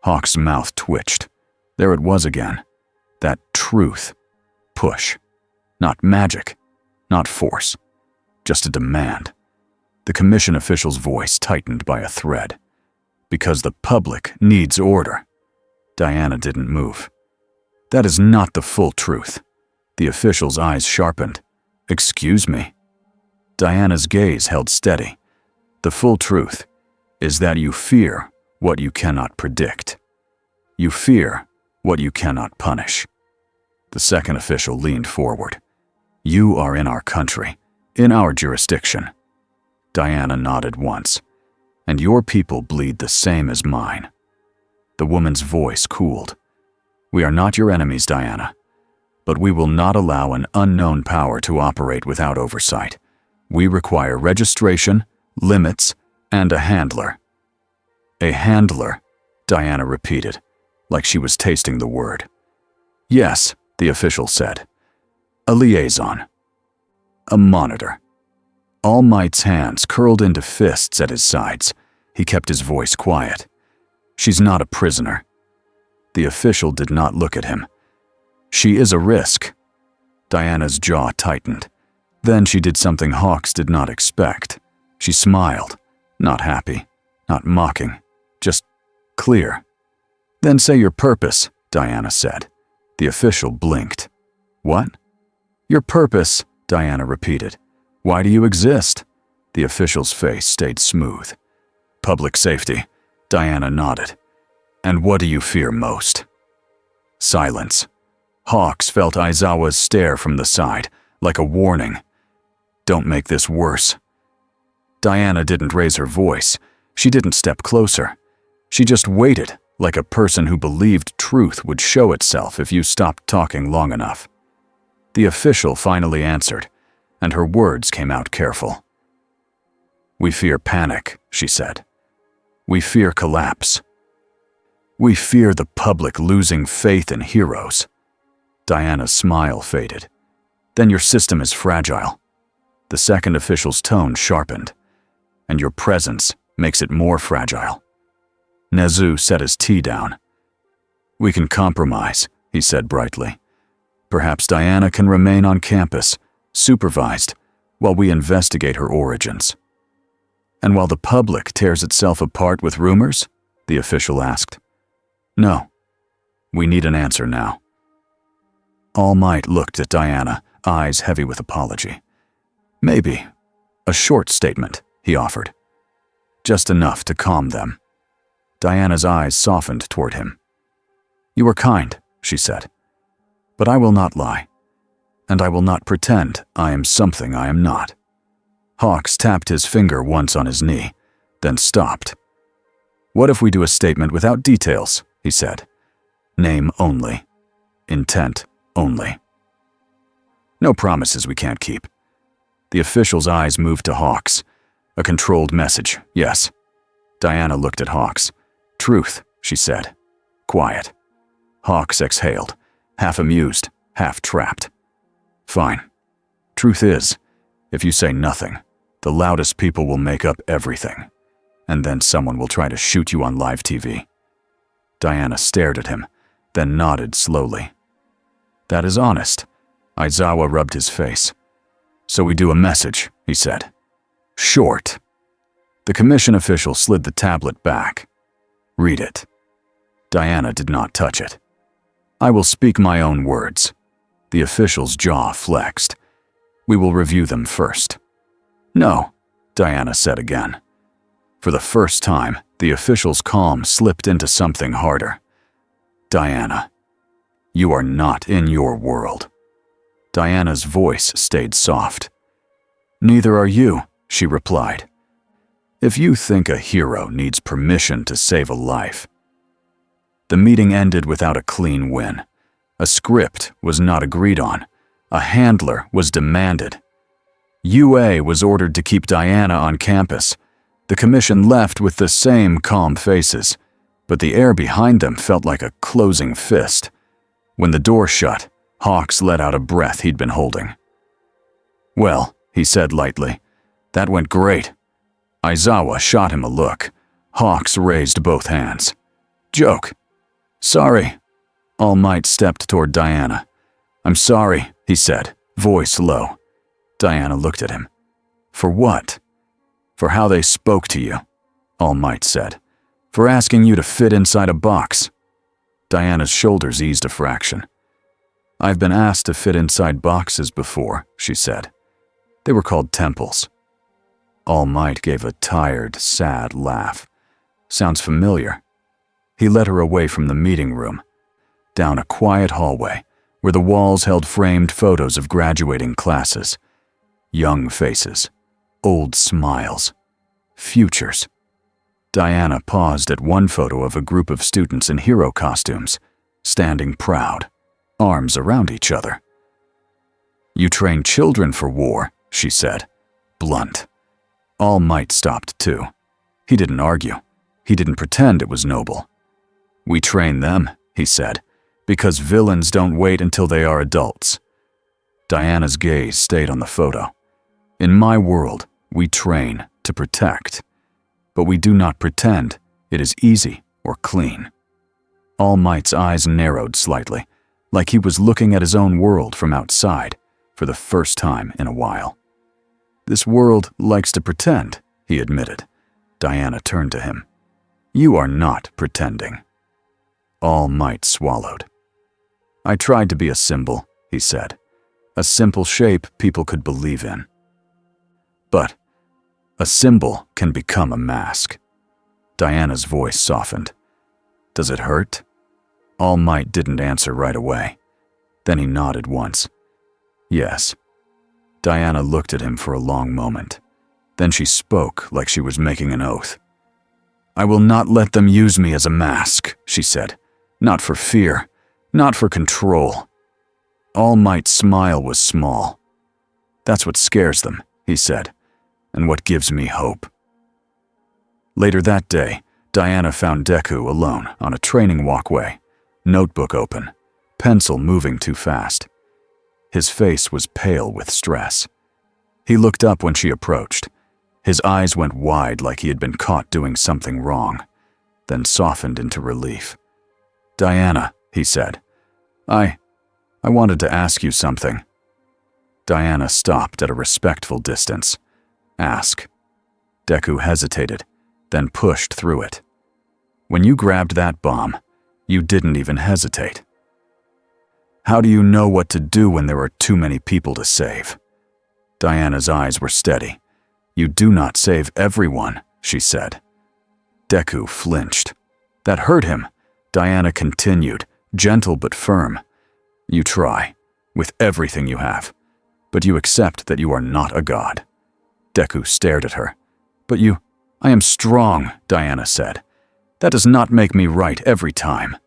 Hawk's mouth twitched. There it was again. That truth. Push. Not magic. Not force. Just a demand. The commission official's voice tightened by a thread. "Because the public needs order." Diana didn't move. "That is not the full truth." The official's eyes sharpened. "Excuse me." Diana's gaze held steady. "The full truth is that you fear what you cannot predict. You fear what you cannot punish." The second official leaned forward. "You are in our country, in our jurisdiction." Diana nodded once. "And your people bleed the same as mine." The woman's voice cooled. "We are not your enemies, Diana. But we will not allow an unknown power to operate without oversight. We require registration, limits, and a handler." "A handler," Diana repeated, like she was tasting the word. "Yes," the official said. "A liaison. A monitor." All Might's hands curled into fists at his sides. He kept his voice quiet. "She's not a prisoner." The official did not look at him. "She is a risk." Diana's jaw tightened. Then she did something Hawks did not expect. She smiled, not happy, not mocking, just clear. "Then say your purpose," Diana said. The official blinked. "What?" "Your purpose," Diana repeated. "Why do you exist?" The official's face stayed smooth. "Public safety," Diana nodded. "And what do you fear most?" Silence. Hawks felt Aizawa's stare from the side, like a warning. "Don't make this worse." Diana didn't raise her voice. She didn't step closer. She just waited, like a person who believed truth would show itself if you stopped talking long enough. The official finally answered, and her words came out careful. "We fear panic," she said. "We fear collapse. We fear the public losing faith in heroes." Diana's smile faded. "Then your system is fragile." The second official's tone sharpened. "And your presence makes it more fragile." Nezu set his tea down. "We can compromise," he said brightly. "Perhaps Diana can remain on campus, supervised, while we investigate her origins." "And while the public tears itself apart with rumors?" the official asked. "No. We need an answer now." All Might looked at Diana, eyes heavy with apology. "Maybe. A short statement," he offered. "Just enough to calm them." Diana's eyes softened toward him. "You are kind," she said. "But I will not lie. And I will not pretend I am something I am not." Hawks tapped his finger once on his knee, then stopped. "What if we do a statement without details?" he said. "Name only. Intent only. No promises we can't keep." The official's eyes moved to Hawks. "A controlled message, yes." Diana looked at Hawks. "Truth," she said. "Quiet." Hawks exhaled, half amused, half trapped. "Fine. Truth is, if you say nothing, the loudest people will make up everything, and then someone will try to shoot you on live TV." Diana stared at him, then nodded slowly. "That is honest." Aizawa rubbed his face. "So we do a message," he said. "Short." The commission official slid the tablet back. "Read it." Diana did not touch it. "I will speak my own words." The official's jaw flexed. "We will review them first." "No," Diana said again. For the first time, the official's calm slipped into something harder. "Diana, you are not in your world." Diana's voice stayed soft. "Neither are you," she replied. "If you think a hero needs permission to save a life." The meeting ended without a clean win. A script was not agreed on. A handler was demanded. UA was ordered to keep Diana on campus. The commission left with the same calm faces, but the air behind them felt like a closing fist. When the door shut, Hawks let out a breath he'd been holding. "Well," he said lightly, "that went great." Aizawa shot him a look. Hawks raised both hands. "Joke." "Sorry." All Might stepped toward Diana. "I'm sorry," he said, voice low. Diana looked at him. "For what?" "For how they spoke to you," All Might said. "For asking you to fit inside a box." Diana's shoulders eased a fraction. "I've been asked to fit inside boxes before," she said. "They were called temples." All Might gave a tired, sad laugh. "Sounds familiar." He led her away from the meeting room, down a quiet hallway where the walls held framed photos of graduating classes. Young faces, old smiles, futures. Diana paused at one photo of a group of students in hero costumes, standing proud, arms around each other. "You train children for war," she said, blunt. All Might stopped too. He didn't argue. He didn't pretend it was noble. "We train them," he said, "because villains don't wait until they are adults." Diana's gaze stayed on the photo. "In my world, we train to protect. But we do not pretend it is easy or clean." All Might's eyes narrowed slightly, like he was looking at his own world from outside for the first time in a while. "This world likes to pretend," he admitted. Diana turned to him. "You are not pretending." All Might swallowed. "I tried to be a symbol," he said. "A simple shape people could believe in. But a symbol can become a mask." Diana's voice softened. "Does it hurt?" All Might didn't answer right away. Then he nodded once. "Yes." Diana looked at him for a long moment. Then she spoke like she was making an oath. I will not let them use me as a mask, she said. Not for fear, not for control. All Might's smile was small. That's what scares them, he said, and what gives me hope. Later that day, Diana found Deku alone on a training walkway, notebook open, pencil moving too fast. His face was pale with stress. He looked up when she approached. His eyes went wide like he had been caught doing something wrong, then softened into relief. Diana, he said, I wanted to ask you something. Diana stopped at a respectful distance. Ask. Deku hesitated, then pushed through it. When you grabbed that bomb, you didn't even hesitate. How do you know what to do when there are too many people to save? Diana's eyes were steady. You do not save everyone, she said. Deku flinched. That hurt him. Diana continued, gentle but firm. You try, with everything you have, but you accept that you are not a god. Deku stared at her. But I am strong, Diana said. That does not make me right every time.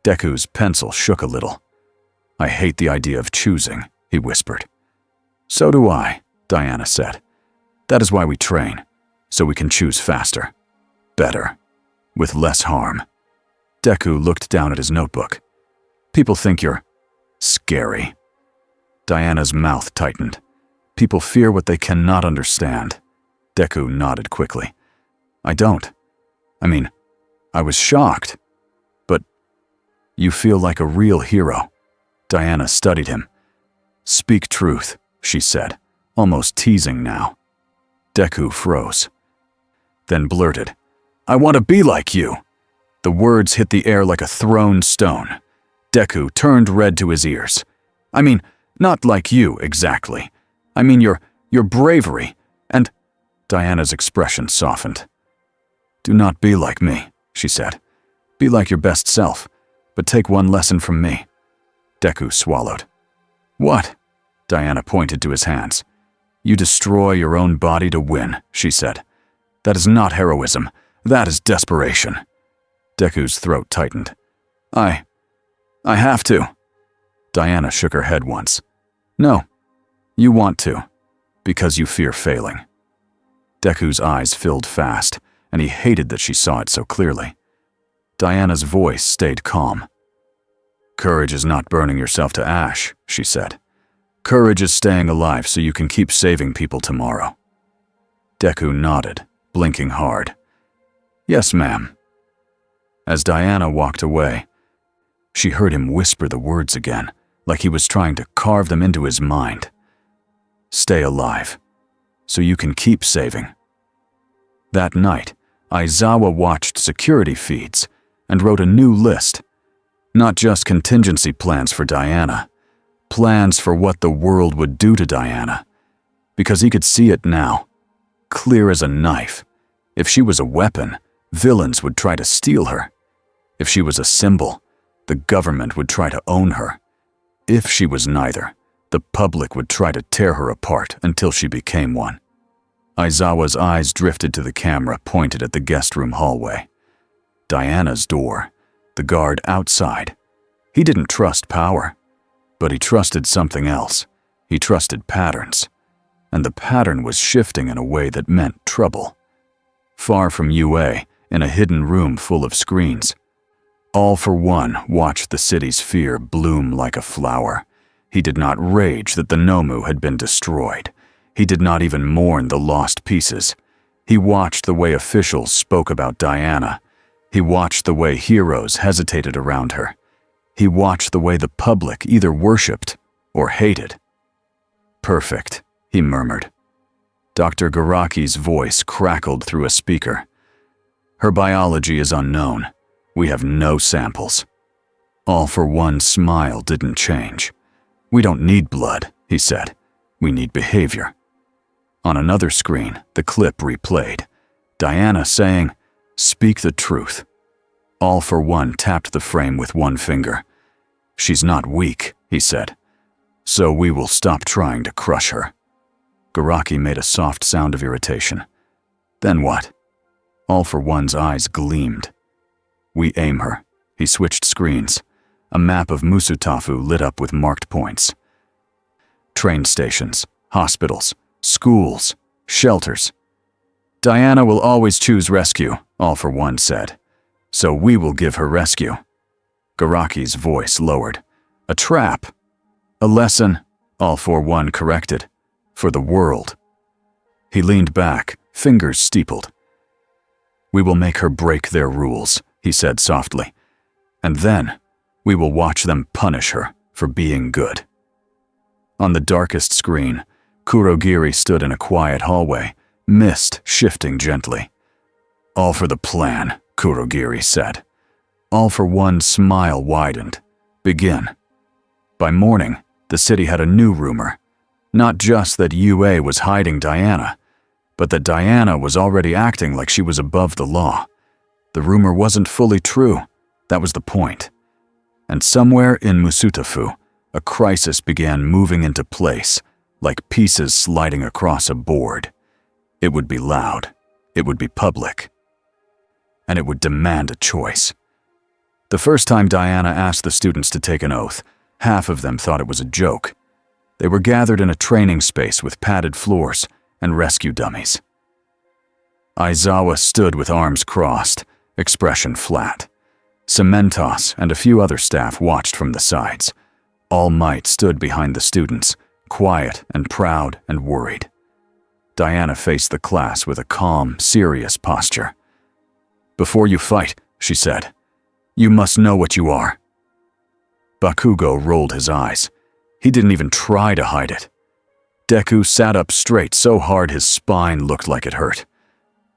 Deku's pencil shook a little. I hate the idea of choosing, he whispered. So do I, Diana said. That is why we train, so we can choose faster, better, with less harm. Deku looked down at his notebook. People think you're scary. Diana's mouth tightened. People fear what they cannot understand. Deku nodded quickly. I don't. I was shocked. But you feel like a real hero. Diana studied him. Speak truth, she said, almost teasing now. Deku froze. Then blurted, I want to be like you. The words hit the air like a thrown stone. Deku turned red to his ears. Not like you, exactly. Your bravery, and Diana's expression softened. Do not be like me, she said. Be like your best self, but take one lesson from me. Deku swallowed. What? Diana pointed to his hands. You destroy your own body to win, she said. That is not heroism. That is desperation. Deku's throat tightened. I have to. Diana shook her head once. No, you want to, because you fear failing. Deku's eyes filled fast, and he hated that she saw it so clearly. Diana's voice stayed calm. Courage is not burning yourself to ash, she said. Courage is staying alive so you can keep saving people tomorrow. Deku nodded, blinking hard. Yes, ma'am. As Diana walked away, she heard him whisper the words again, like he was trying to carve them into his mind. Stay alive, so you can keep saving. That night, Aizawa watched security feeds and wrote a new list. Not just contingency plans for Diana, plans for what the world would do to Diana. Because he could see it now, clear as a knife. If she was a weapon, villains would try to steal her. If she was a symbol, the government would try to own her. If she was neither, the public would try to tear her apart until she became one. Aizawa's eyes drifted to the camera pointed at the guest room hallway. Diana's door, the guard outside. He didn't trust power, but he trusted something else. He trusted patterns. And the pattern was shifting in a way that meant trouble. Far from UA, in a hidden room full of screens, All for One watched the city's fear bloom like a flower. He did not rage that the Nomu had been destroyed. He did not even mourn the lost pieces. He watched the way officials spoke about Diana. He watched the way heroes hesitated around her. He watched the way the public either worshipped or hated. Perfect, he murmured. Dr. Garaki's voice crackled through a speaker. Her biology is unknown. We have no samples. All for One's smile didn't change. We don't need blood, he said. We need behavior. On another screen, the clip replayed. Diana saying, "Speak the truth." All for One tapped the frame with one finger. "She's not weak," he said. "So we will stop trying to crush her." Garaki made a soft sound of irritation. "Then what?" All for One's eyes gleamed. "We aim her." He switched screens. A map of Musutafu lit up with marked points. Train stations, hospitals, schools, shelters. "Diana will always choose rescue," All for One said. "So we will give her rescue." Garaki's voice lowered. "A trap." "A lesson," All for One corrected. "For the world." He leaned back, fingers steepled. "We will make her break their rules," he said softly. "And then, we will watch them punish her for being good." On the darkest screen, Kurogiri stood in a quiet hallway, mist shifting gently. "All for the plan," Kurogiri said. All for One's smile widened. "Begin." By morning, the city had a new rumor. Not just that UA was hiding Diana, but that Diana was already acting like she was above the law. The rumor wasn't fully true. That was the point. And somewhere in Musutafu, a crisis began moving into place, like pieces sliding across a board. It would be loud. It would be public. And it would demand a choice. The first time Diana asked the students to take an oath, half of them thought it was a joke. They were gathered in a training space with padded floors and rescue dummies. Aizawa stood with arms crossed, expression flat. Cementos and a few other staff watched from the sides. All Might stood behind the students, quiet and proud and worried. Diana faced the class with a calm, serious posture. "Before you fight," she said, "you must know what you are." Bakugo rolled his eyes. He didn't even try to hide it. Deku sat up straight so hard his spine looked like it hurt.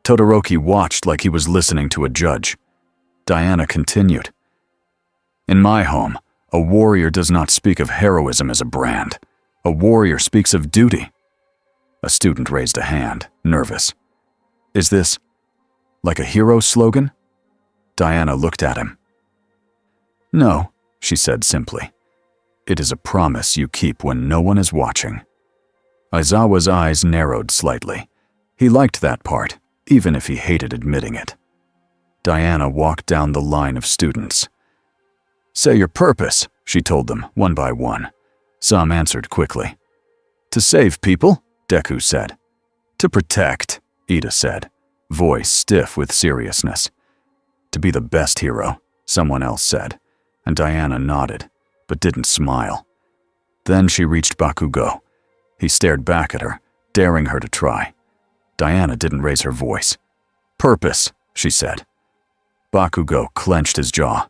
Todoroki watched like he was listening to a judge. Diana continued. "In my home, a warrior does not speak of heroism as a brand. A warrior speaks of duty." A student raised a hand, nervous. "Is this like a hero slogan?" Diana looked at him. "No," she said simply. "It is a promise you keep when no one is watching." Aizawa's eyes narrowed slightly. He liked that part, even if he hated admitting it. Diana walked down the line of students. "Say your purpose," she told them, one by one. Some answered quickly. "To save people," Deku said. "To protect," Ida said, voice stiff with seriousness. "To be the best hero," someone else said, and Diana nodded, but didn't smile. Then she reached Bakugo. He stared back at her, daring her to try. Diana didn't raise her voice. "Purpose," she said. Bakugo clenched his jaw.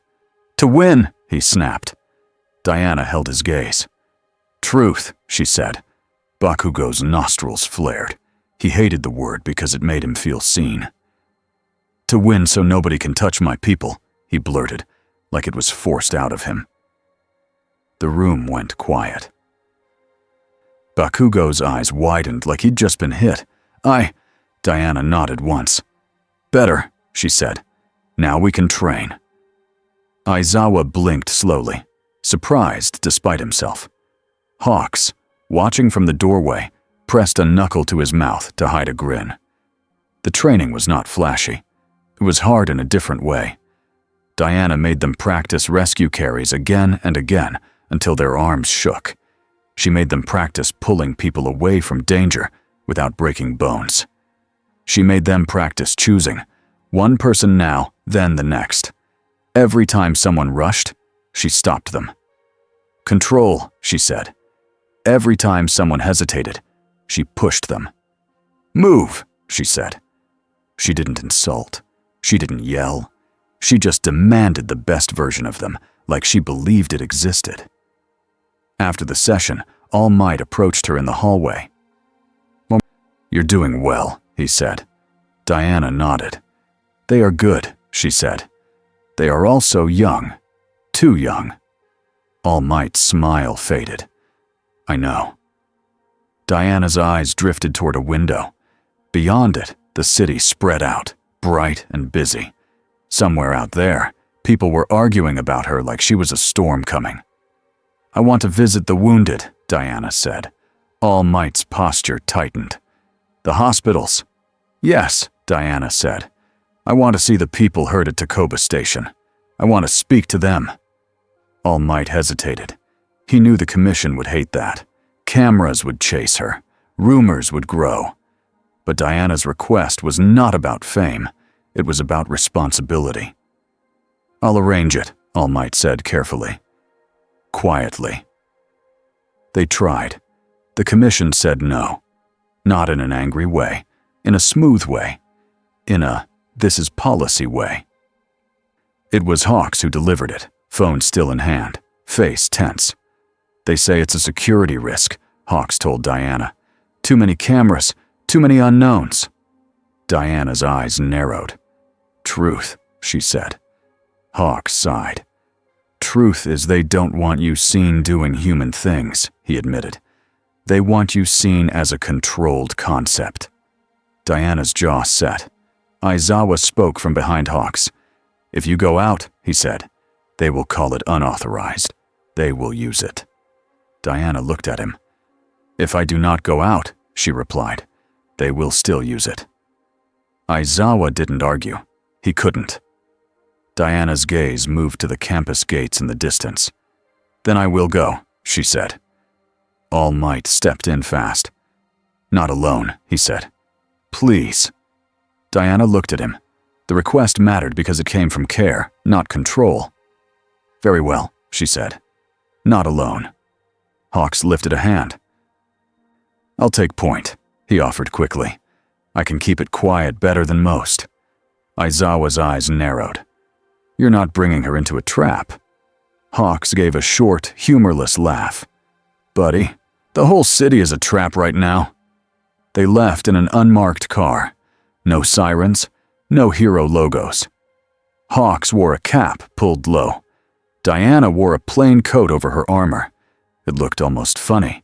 "To win," he snapped. Diana held his gaze. "Truth," she said. Bakugo's nostrils flared. He hated the word because it made him feel seen. "To win so nobody can touch my people," he blurted, like it was forced out of him. The room went quiet. Bakugo's eyes widened like he'd just been hit. Diana nodded once. "Better," she said. "Now we can train." Aizawa blinked slowly, surprised despite himself. Hawks, watching from the doorway, pressed a knuckle to his mouth to hide a grin. The training was not flashy. It was hard in a different way. Diana made them practice rescue carries again and again until their arms shook. She made them practice pulling people away from danger without breaking bones. She made them practice choosing, one person now, then the next. Every time someone rushed, she stopped them. "Control," she said. Every time someone hesitated, she pushed them. "Move," she said. She didn't insult. She didn't yell. She just demanded the best version of them, like she believed it existed. After the session, All Might approached her in the hallway. "You're doing well," he said. Diana nodded. "They are good," she said. "They are also young. Too young." All Might's smile faded. "I know." Diana's eyes drifted toward a window. Beyond it, the city spread out, bright and busy. Somewhere out there, people were arguing about her like she was a storm coming. "I want to visit the wounded," Diana said. All Might's posture tightened. "The hospitals." "Yes," Diana said. I want to see the people hurt at Tacoba Station. I want to speak to them. All Might hesitated. He knew the commission would hate that. Cameras would chase her. Rumors would grow. But Diana's request was not about fame. It was about responsibility. I'll arrange it, All Might said carefully. Quietly. They tried. The commission said no. Not in an angry way. In a smooth way. In a this is policy way. It was Hawks who delivered it, phone still in hand, face tense. They say it's a security risk, Hawks told Diana. Too many cameras, too many unknowns. Diana's eyes narrowed. Truth, she said. Hawks sighed. Truth is they don't want you seen doing human things, he admitted. They want you seen as a controlled concept. Diana's jaw set. Aizawa spoke from behind Hawks. If you go out, he said, they will call it unauthorized. They will use it. Diana looked at him. If I do not go out, she replied, they will still use it. Aizawa didn't argue. He couldn't. Diana's gaze moved to the campus gates in the distance. Then I will go, she said. All Might stepped in fast. Not alone, he said. Please. Diana looked at him. The request mattered because it came from care, not control. Very well, she said. Not alone. Hawks lifted a hand. I'll take point, he offered quickly. I can keep it quiet better than most. Aizawa's eyes narrowed. You're not bringing her into a trap. Hawks gave a short, humorless laugh. Buddy, the whole city is a trap right now. They left in an unmarked car. No sirens, no hero logos. Hawks wore a cap pulled low. Diana wore a plain coat over her armor. It looked almost funny,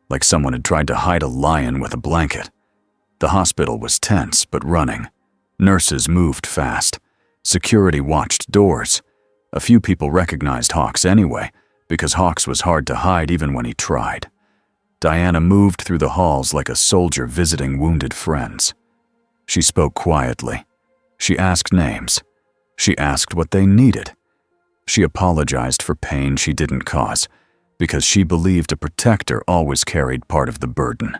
like someone had tried to hide a lion with a blanket. The hospital was tense but running. Nurses moved fast. Security watched doors. A few people recognized Hawks anyway, because Hawks was hard to hide even when he tried. Diana moved through the halls like a soldier visiting wounded friends. She spoke quietly. She asked names. She asked what they needed. She apologized for pain she didn't cause, because she believed a protector always carried part of the burden.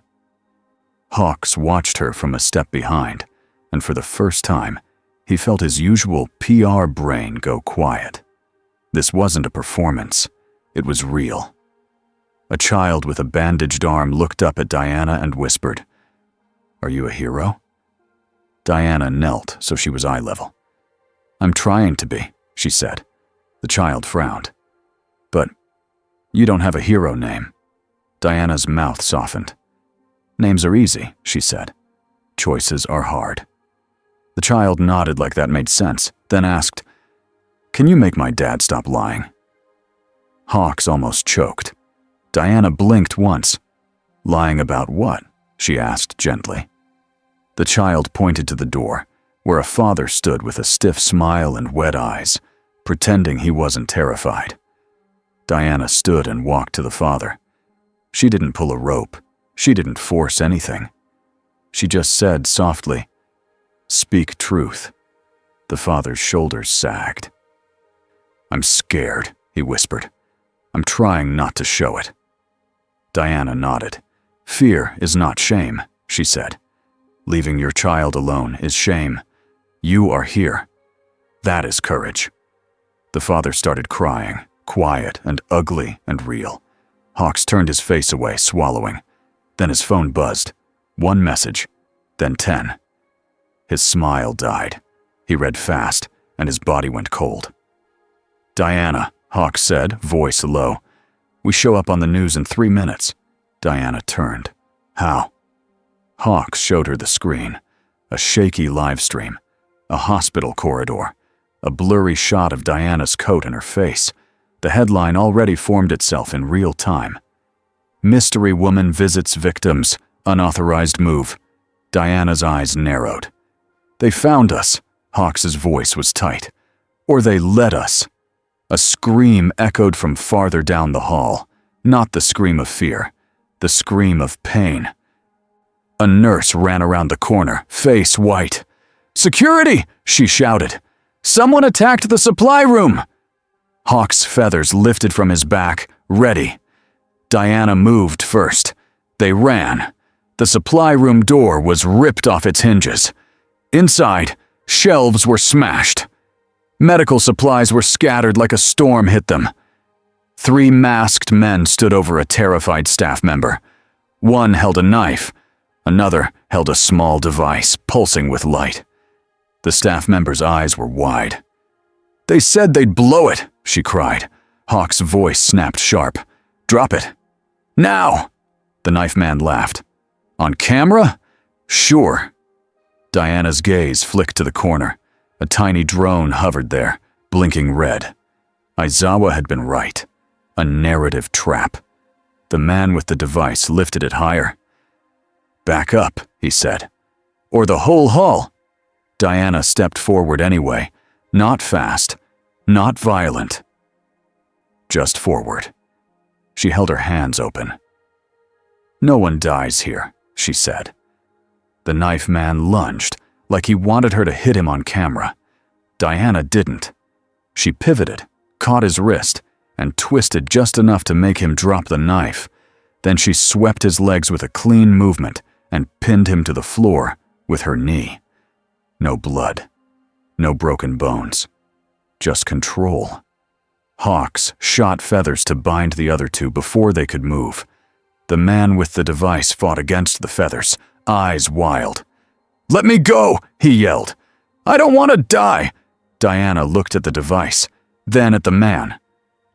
Hawks watched her from a step behind, and for the first time, he felt his usual PR brain go quiet. This wasn't a performance. It was real. A child with a bandaged arm looked up at Diana and whispered, "Are you a hero?" Diana knelt so she was eye level. "I'm trying to be," she said. The child frowned. "But you don't have a hero name." Diana's mouth softened. "Names are easy," she said. "Choices are hard." The child nodded like that made sense, then asked, "Can you make my dad stop lying?" Hawks almost choked. Diana blinked once. "Lying about what?" she asked gently. The child pointed to the door, where a father stood with a stiff smile and wet eyes, pretending he wasn't terrified. Diana stood and walked to the father. She didn't pull a rope. She didn't force anything. She just said softly, "Speak truth." The father's shoulders sagged. "I'm scared," he whispered. "I'm trying not to show it." Diana nodded. "Fear is not shame," she said. "Leaving your child alone is shame. You are here. That is courage." The father started crying, quiet and ugly and real. Hawks turned his face away, swallowing. Then his phone buzzed. 1 message, then 10. His smile died. He read fast, and his body went cold. "Diana," Hawks said, voice low. "We show up on the news in 3 minutes." Diana turned. "How?" Hawks showed her the screen. A shaky live stream. A hospital corridor. A blurry shot of Diana's coat and her face. The headline already formed itself in real time. "Mystery woman visits victims. Unauthorized move." Diana's eyes narrowed. "They found us." Hawks's voice was tight. "Or they led us." A scream echoed from farther down the hall. Not the scream of fear. The scream of pain. A nurse ran around the corner, face white. Security! She shouted. Someone attacked the supply room! Hawk's feathers lifted from his back, ready. Diana moved first. They ran. The supply room door was ripped off its hinges. Inside, shelves were smashed. Medical supplies were scattered like a storm hit them. 3 masked men stood over a terrified staff member. One held a knife. Another held a small device, pulsing with light. The staff member's eyes were wide. "They said they'd blow it," she cried. Hawk's voice snapped sharp. "Drop it. Now!" The knife man laughed. "On camera? Sure." Diana's gaze flicked to the corner. A tiny drone hovered there, blinking red. Aizawa had been right. A narrative trap. The man with the device lifted it higher. "Back up," he said. "Or the whole hall." Diana stepped forward anyway. Not fast, not violent. Just forward. She held her hands open. "No one dies here," she said. The knife man lunged, like he wanted her to hit him on camera. Diana didn't. She pivoted, caught his wrist, and twisted just enough to make him drop the knife. Then she swept his legs with a clean movement and pinned him to the floor with her knee. No blood. No broken bones. Just control. Hawks shot feathers to bind the other two before they could move. The man with the device fought against the feathers, eyes wild. "Let me go!" he yelled. "I don't want to die!" Diana looked at the device, then at the man.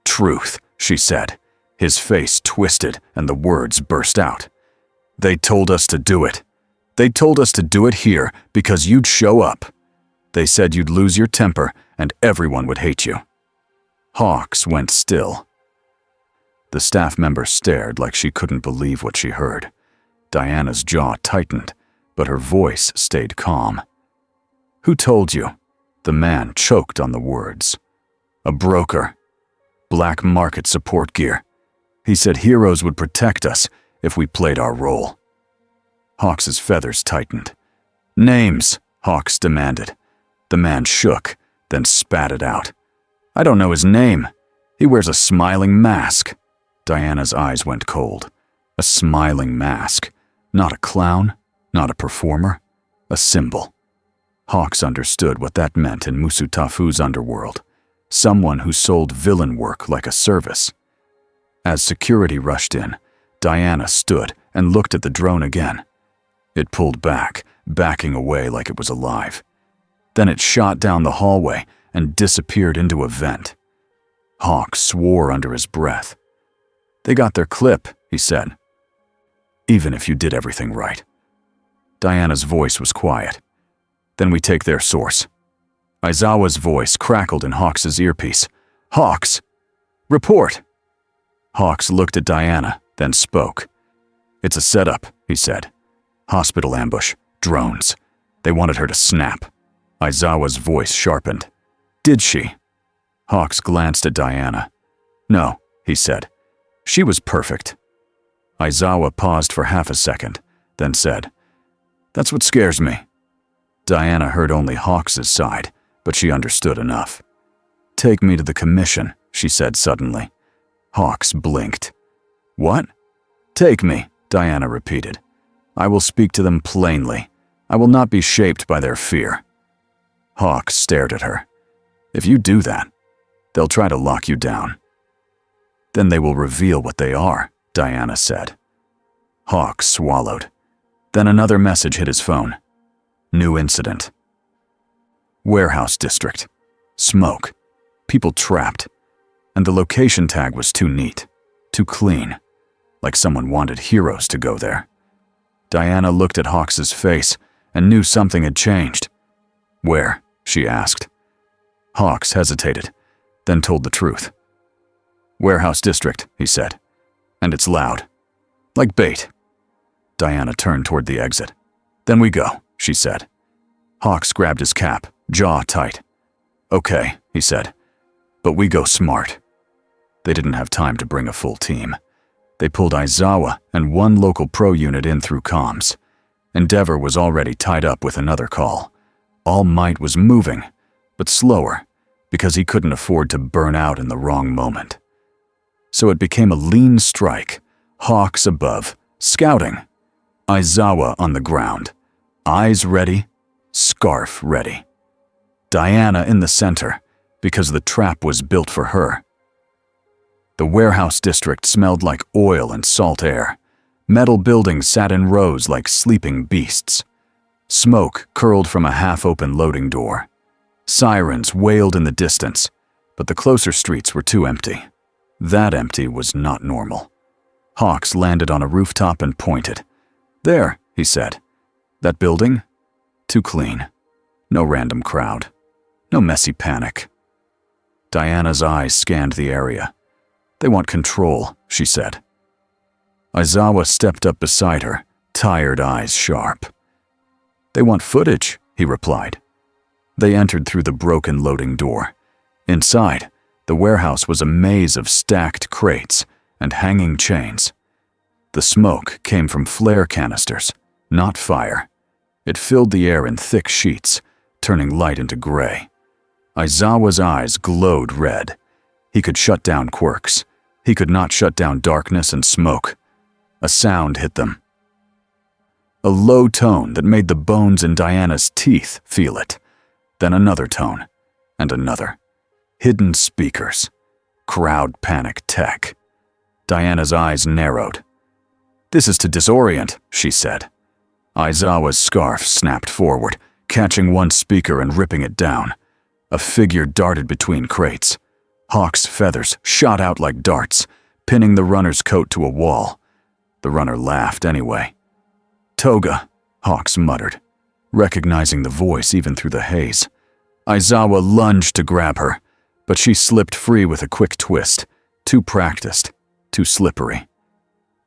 "Truth," she said. His face twisted and the words burst out. "They told us to do it. They told us to do it here because you'd show up. They said you'd lose your temper and everyone would hate you." Hawks went still. The staff member stared like she couldn't believe what she heard. Diana's jaw tightened, but her voice stayed calm. "Who told you?" The man choked on the words. "A broker. Black market support gear. He said heroes would protect us if we played our role." Hawks's feathers tightened. "Names," Hawks demanded. The man shook, then spat it out. "I don't know his name. He wears a smiling mask." Diana's eyes went cold. A smiling mask. Not a clown, not a performer. A symbol. Hawks understood what that meant in Musutafu's underworld. Someone who sold villain work like a service. As security rushed in, Diana stood and looked at the drone again. It pulled back, backing away like it was alive. Then it shot down the hallway and disappeared into a vent. Hawk swore under his breath. "They got their clip," he said. "Even if you did everything right." Diana's voice was quiet. "Then we take their source." Aizawa's voice crackled in Hawks's earpiece. "Hawks! Report!" Hawks looked at Diana, then spoke. "It's a setup," he said. "Hospital ambush. Drones. They wanted her to snap." Aizawa's voice sharpened. "Did she?" Hawks glanced at Diana. "No," he said. "She was perfect." Aizawa paused for half a second, then said, "That's what scares me." Diana heard only Hawks's side, but she understood enough. "Take me to the commission," she said suddenly. Hawks blinked. "What?" "Take me," Diana repeated. "I will speak to them plainly. I will not be shaped by their fear." Hawks stared at her. "If you do that, they'll try to lock you down." "Then they will reveal what they are," Diana said. Hawks swallowed. Then another message hit his phone. New incident. Warehouse district. Smoke. People trapped. And the location tag was too neat. Too clean. Like someone wanted heroes to go there. Diana looked at Hawks's face and knew something had changed. "Where?" she asked. Hawks hesitated, then told the truth. "Warehouse district," he said. "And it's loud. Like bait." Diana turned toward the exit. "Then we go," she said. Hawks grabbed his cap, jaw tight. "Okay," he said. "But we go smart." They didn't have time to bring a full team. They pulled Aizawa and one local pro unit in through comms. Endeavor was already tied up with another call. All Might was moving, but slower, because he couldn't afford to burn out in the wrong moment. So it became a lean strike, hawks above, scouting. Aizawa on the ground, eyes ready, scarf ready. Diana in the center, because the trap was built for her. The warehouse district smelled like oil and salt air. Metal buildings sat in rows like sleeping beasts. Smoke curled from a half-open loading door. Sirens wailed in the distance, but the closer streets were too empty. That empty was not normal. Hawks landed on a rooftop and pointed. "There," he said. "That building? Too clean. No random crowd. No messy panic." Diana's eyes scanned the area. "They want control," she said. Aizawa stepped up beside her, tired eyes sharp. "They want footage," he replied. They entered through the broken loading door. Inside, the warehouse was a maze of stacked crates and hanging chains. The smoke came from flare canisters, not fire. It filled the air in thick sheets, turning light into gray. Aizawa's eyes glowed red. He could shut down quirks. He could not shut down darkness and smoke. A sound hit them. A low tone that made the bones in Diana's teeth feel it. Then another tone, and another. Hidden speakers. Crowd panic tech. Diana's eyes narrowed. "This is to disorient," she said. Aizawa's scarf snapped forward, catching one speaker and ripping it down. A figure darted between crates. Hawk's feathers shot out like darts, pinning the runner's coat to a wall. The runner laughed anyway. "Toga," Hawks muttered, recognizing the voice even through the haze. Aizawa lunged to grab her, but she slipped free with a quick twist, too practiced, too slippery.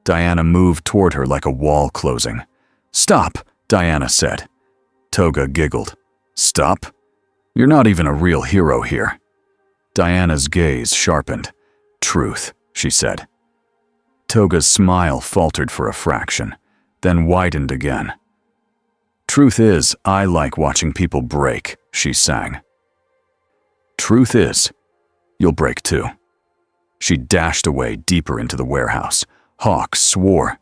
Diana moved toward her like a wall closing. "Stop," Diana said. Toga giggled. "Stop? You're not even a real hero here." Diana's gaze sharpened. "Truth," she said. Toga's smile faltered for a fraction, then widened again. "Truth is, I like watching people break," she sang. "Truth is, you'll break too." She dashed away deeper into the warehouse. Hawks swore.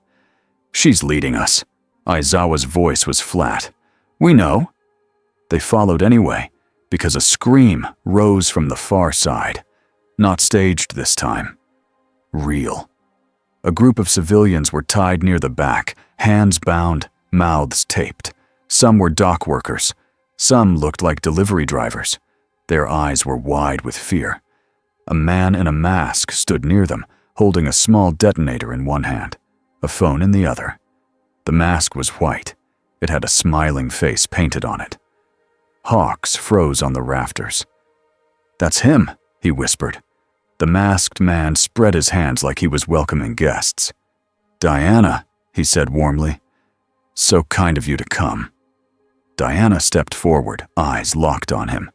"She's leading us." Aizawa's voice was flat. "We know." They followed anyway, because a scream rose from the far side. Not staged this time. Real. A group of civilians were tied near the back, hands bound, mouths taped. Some were dock workers. Some looked like delivery drivers. Their eyes were wide with fear. A man in a mask stood near them, holding a small detonator in one hand, a phone in the other. The mask was white. It had a smiling face painted on it. Hawks froze on the rafters. "That's him," he whispered. The masked man spread his hands like he was welcoming guests. "Diana," he said warmly. "So kind of you to come." Diana stepped forward, eyes locked on him.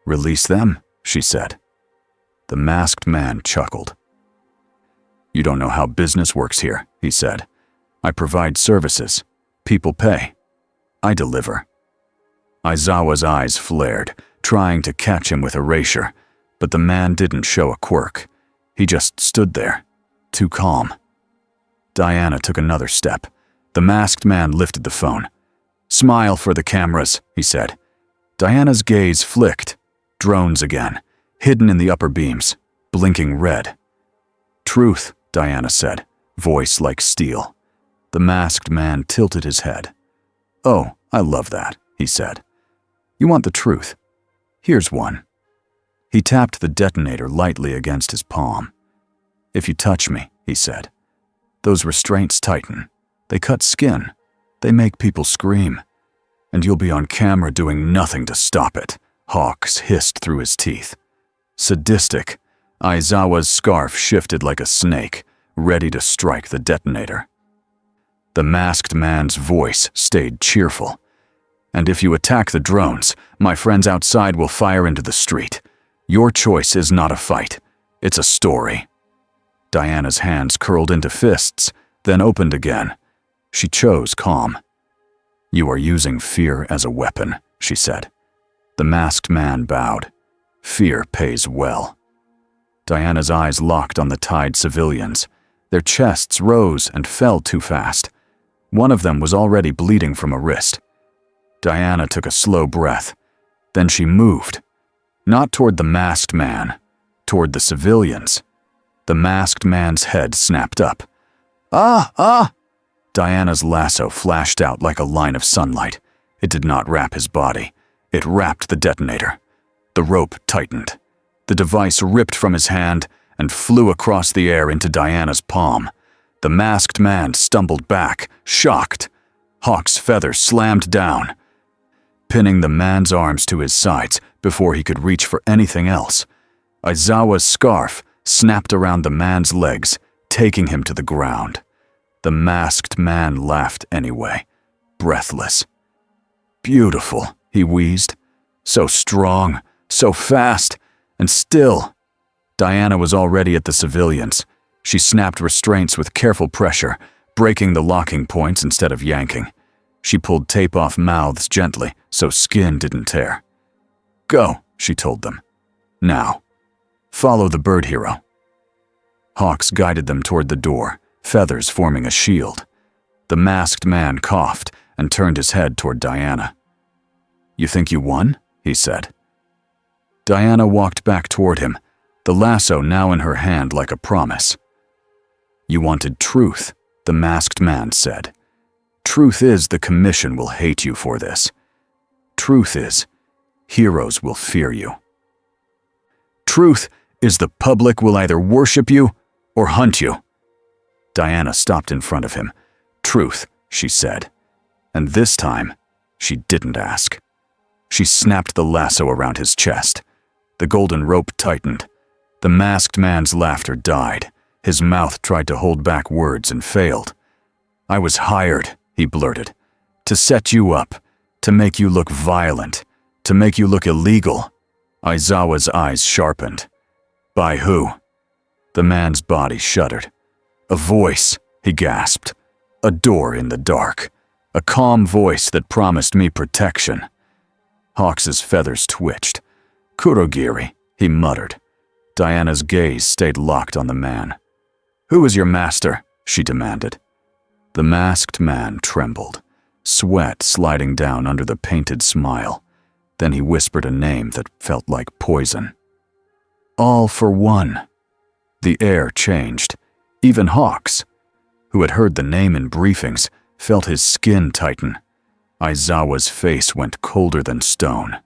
"Release them," she said. The masked man chuckled. "You don't know how business works here," he said. "I provide services. People pay. I deliver." Aizawa's eyes flared, trying to catch him with erasure, but the man didn't show a quirk. He just stood there, too calm. Diana took another step. The masked man lifted the phone. "Smile for the cameras," he said. Diana's gaze flicked. Drones again, hidden in the upper beams, blinking red. "Truth," Diana said, voice like steel. The masked man tilted his head. "Oh, I love that," he said. "You want the truth? Here's one." He tapped the detonator lightly against his palm. "If you touch me," he said, "those restraints tighten. They cut skin. They make people scream. And you'll be on camera doing nothing to stop it," Hawks hissed through his teeth. Sadistic, Aizawa's scarf shifted like a snake, ready to strike the detonator. The masked man's voice stayed cheerful. "And if you attack the drones, my friends outside will fire into the street. Your choice is not a fight. It's a story." Diana's hands curled into fists, then opened again. She chose calm. "You are using fear as a weapon," she said. The masked man bowed. Fear pays well. Diana's eyes locked on the tied civilians. Their chests rose and fell too fast. One of them was already bleeding from a wrist. Diana took a slow breath. Then she moved. Not toward the masked man, toward the civilians. The masked man's head snapped up. "Ah! Ah!" Diana's lasso flashed out like a line of sunlight. It did not wrap his body. It wrapped the detonator. The rope tightened. The device ripped from his hand and flew across the air into Diana's palm. The masked man stumbled back, shocked. Hawk's feather slammed down, pinning the man's arms to his sides before he could reach for anything else. Aizawa's scarf snapped around the man's legs, taking him to the ground. The masked man laughed anyway, breathless. "Beautiful," he wheezed. "So strong, so fast, and still." Diana was already at the civilians. She snapped restraints with careful pressure, breaking the locking points instead of yanking. She pulled tape off mouths gently so skin didn't tear. "Go," she told them. "Now. Follow the bird hero." Hawks guided them toward the door, feathers forming a shield. The masked man coughed and turned his head toward Diana. "You think you won?" he said. Diana walked back toward him, the lasso now in her hand like a promise. "You wanted truth," the masked man said. "Truth is the Commission will hate you for this. Truth is, heroes will fear you. Truth is the public will either worship you or hunt you." Diana stopped in front of him. "Truth," she said. And this time, she didn't ask. She snapped the lasso around his chest. The golden rope tightened. The masked man's laughter died. His mouth tried to hold back words and failed. "I was hired," he blurted, "to set you up, to make you look violent, to make you look illegal." Aizawa's eyes sharpened. "By who?" The man's body shuddered. "A voice," he gasped. "A door in the dark. A calm voice that promised me protection." Hawks's feathers twitched. "Kurogiri," he muttered. Diana's gaze stayed locked on the man. "Who is your master?" she demanded. The masked man trembled, sweat sliding down under the painted smile. Then he whispered a name that felt like poison. "All for one." The air changed. Even Hawks, who had heard the name in briefings, felt his skin tighten. Aizawa's face went colder than stone.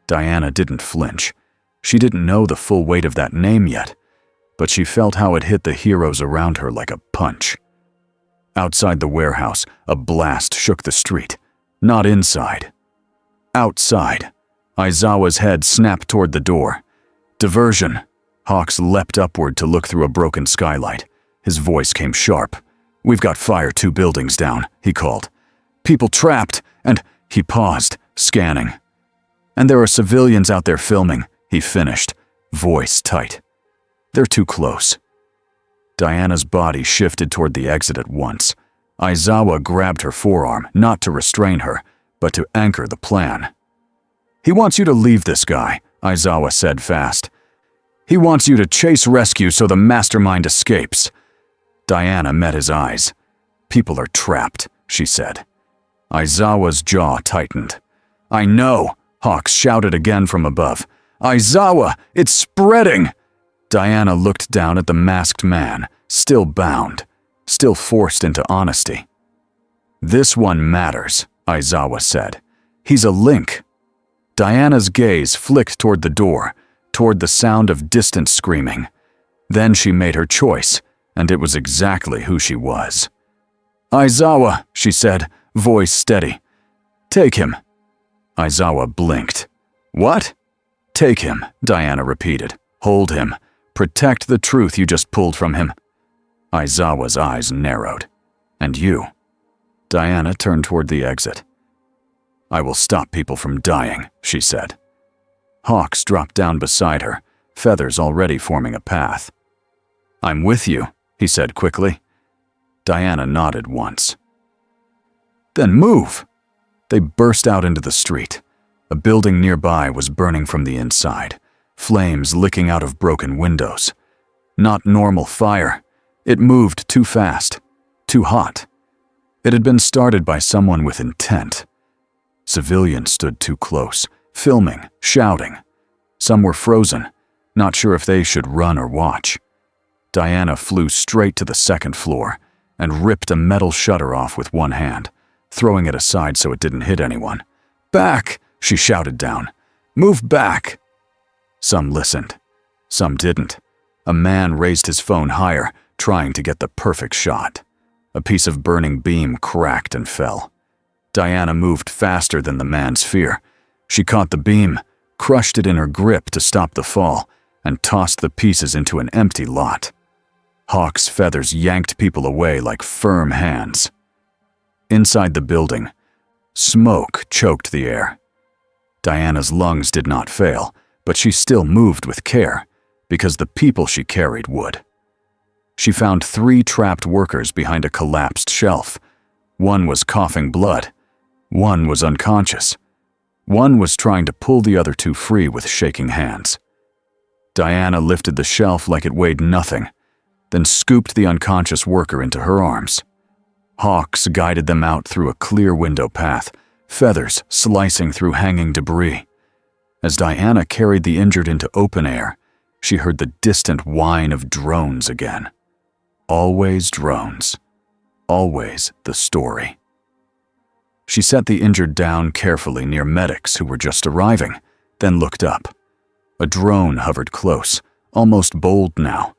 Diana didn't flinch. She didn't know the full weight of that name yet, but she felt how it hit the heroes around her like a punch. Outside the warehouse, a blast shook the street. Not inside. Outside. Aizawa's head snapped toward the door. "Diversion." Hawks leapt upward to look through a broken skylight. His voice came sharp. "We've got fire 2 buildings down," he called. "People trapped, and—" He paused, scanning. "And there are civilians out there filming," he finished, voice tight. "They're too close." Diana's body shifted toward the exit at once. Aizawa grabbed her forearm, not to restrain her, but to anchor the plan. "He wants you to leave this guy," Aizawa said fast. "He wants you to chase rescue so the mastermind escapes." Diana met his eyes. "People are trapped," she said. Aizawa's jaw tightened. "I know," Hawks shouted again from above. "Aizawa, it's spreading!" Diana looked down at the masked man, still bound, still forced into honesty. "This one matters," Aizawa said. "He's a link." Diana's gaze flicked toward the door, toward the sound of distant screaming. Then she made her choice, and it was exactly who she was. "Aizawa," she said, voice steady. "Take him." Aizawa blinked. "What?" "Take him," Diana repeated. "Hold him. Protect the truth you just pulled from him." Aizawa's eyes narrowed. "And you?" Diana turned toward the exit. "I will stop people from dying," she said. Hawks dropped down beside her, feathers already forming a path. "I'm with you," he said quickly. Diana nodded once. "Then move!" They burst out into the street. A building nearby was burning from the inside, flames licking out of broken windows. Not normal fire. It moved too fast, too hot. It had been started by someone with intent. Civilians stood too close, filming, shouting. Some were frozen, not sure if they should run or watch. Diana flew straight to the second floor and ripped a metal shutter off with one hand, throwing it aside so it didn't hit anyone. "Back!" she shouted down. "Move back!" Some listened. Some didn't. A man raised his phone higher, trying to get the perfect shot. A piece of burning beam cracked and fell. Diana moved faster than the man's fear. She caught the beam, crushed it in her grip to stop the fall, and tossed the pieces into an empty lot. Hawk's feathers yanked people away like firm hands. Inside the building, smoke choked the air. Diana's lungs did not fail, but she still moved with care, because the people she carried would. She found 3 trapped workers behind a collapsed shelf. One was coughing blood. One was unconscious. One was trying to pull the other 2 free with shaking hands. Diana lifted the shelf like it weighed nothing, then scooped the unconscious worker into her arms. Hawks guided them out through a clear window path, feathers slicing through hanging debris. As Diana carried the injured into open air, she heard the distant whine of drones again. Always drones. Always the story. She set the injured down carefully near medics who were just arriving, then looked up. A drone hovered close, almost bold now.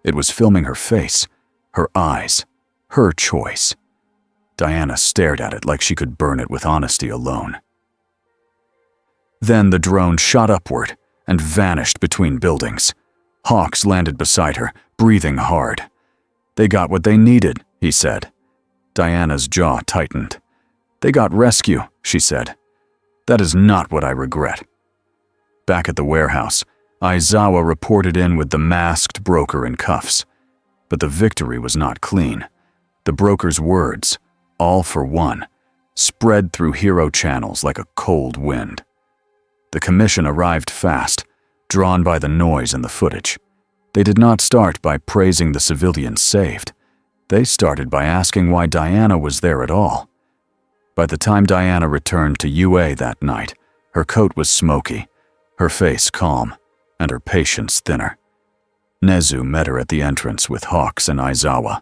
It was filming her face, her eyes, her choice. Diana stared at it like she could burn it with honesty alone. Then the drone shot upward and vanished between buildings. Hawks landed beside her, breathing hard. "They got what they needed," he said. Diana's jaw tightened. "They got rescue," she said. "That is not what I regret." Back at the warehouse, Aizawa reported in with the masked broker in cuffs. But the victory was not clean. The broker's words, "all for one," spread through hero channels like a cold wind. The commission arrived fast, drawn by the noise and the footage. They did not start by praising the civilians saved. They started by asking why Diana was there at all. By the time Diana returned to UA that night, her coat was smoky, her face calm, and her patience thinner. Nezu met her at the entrance with Hawks and Aizawa.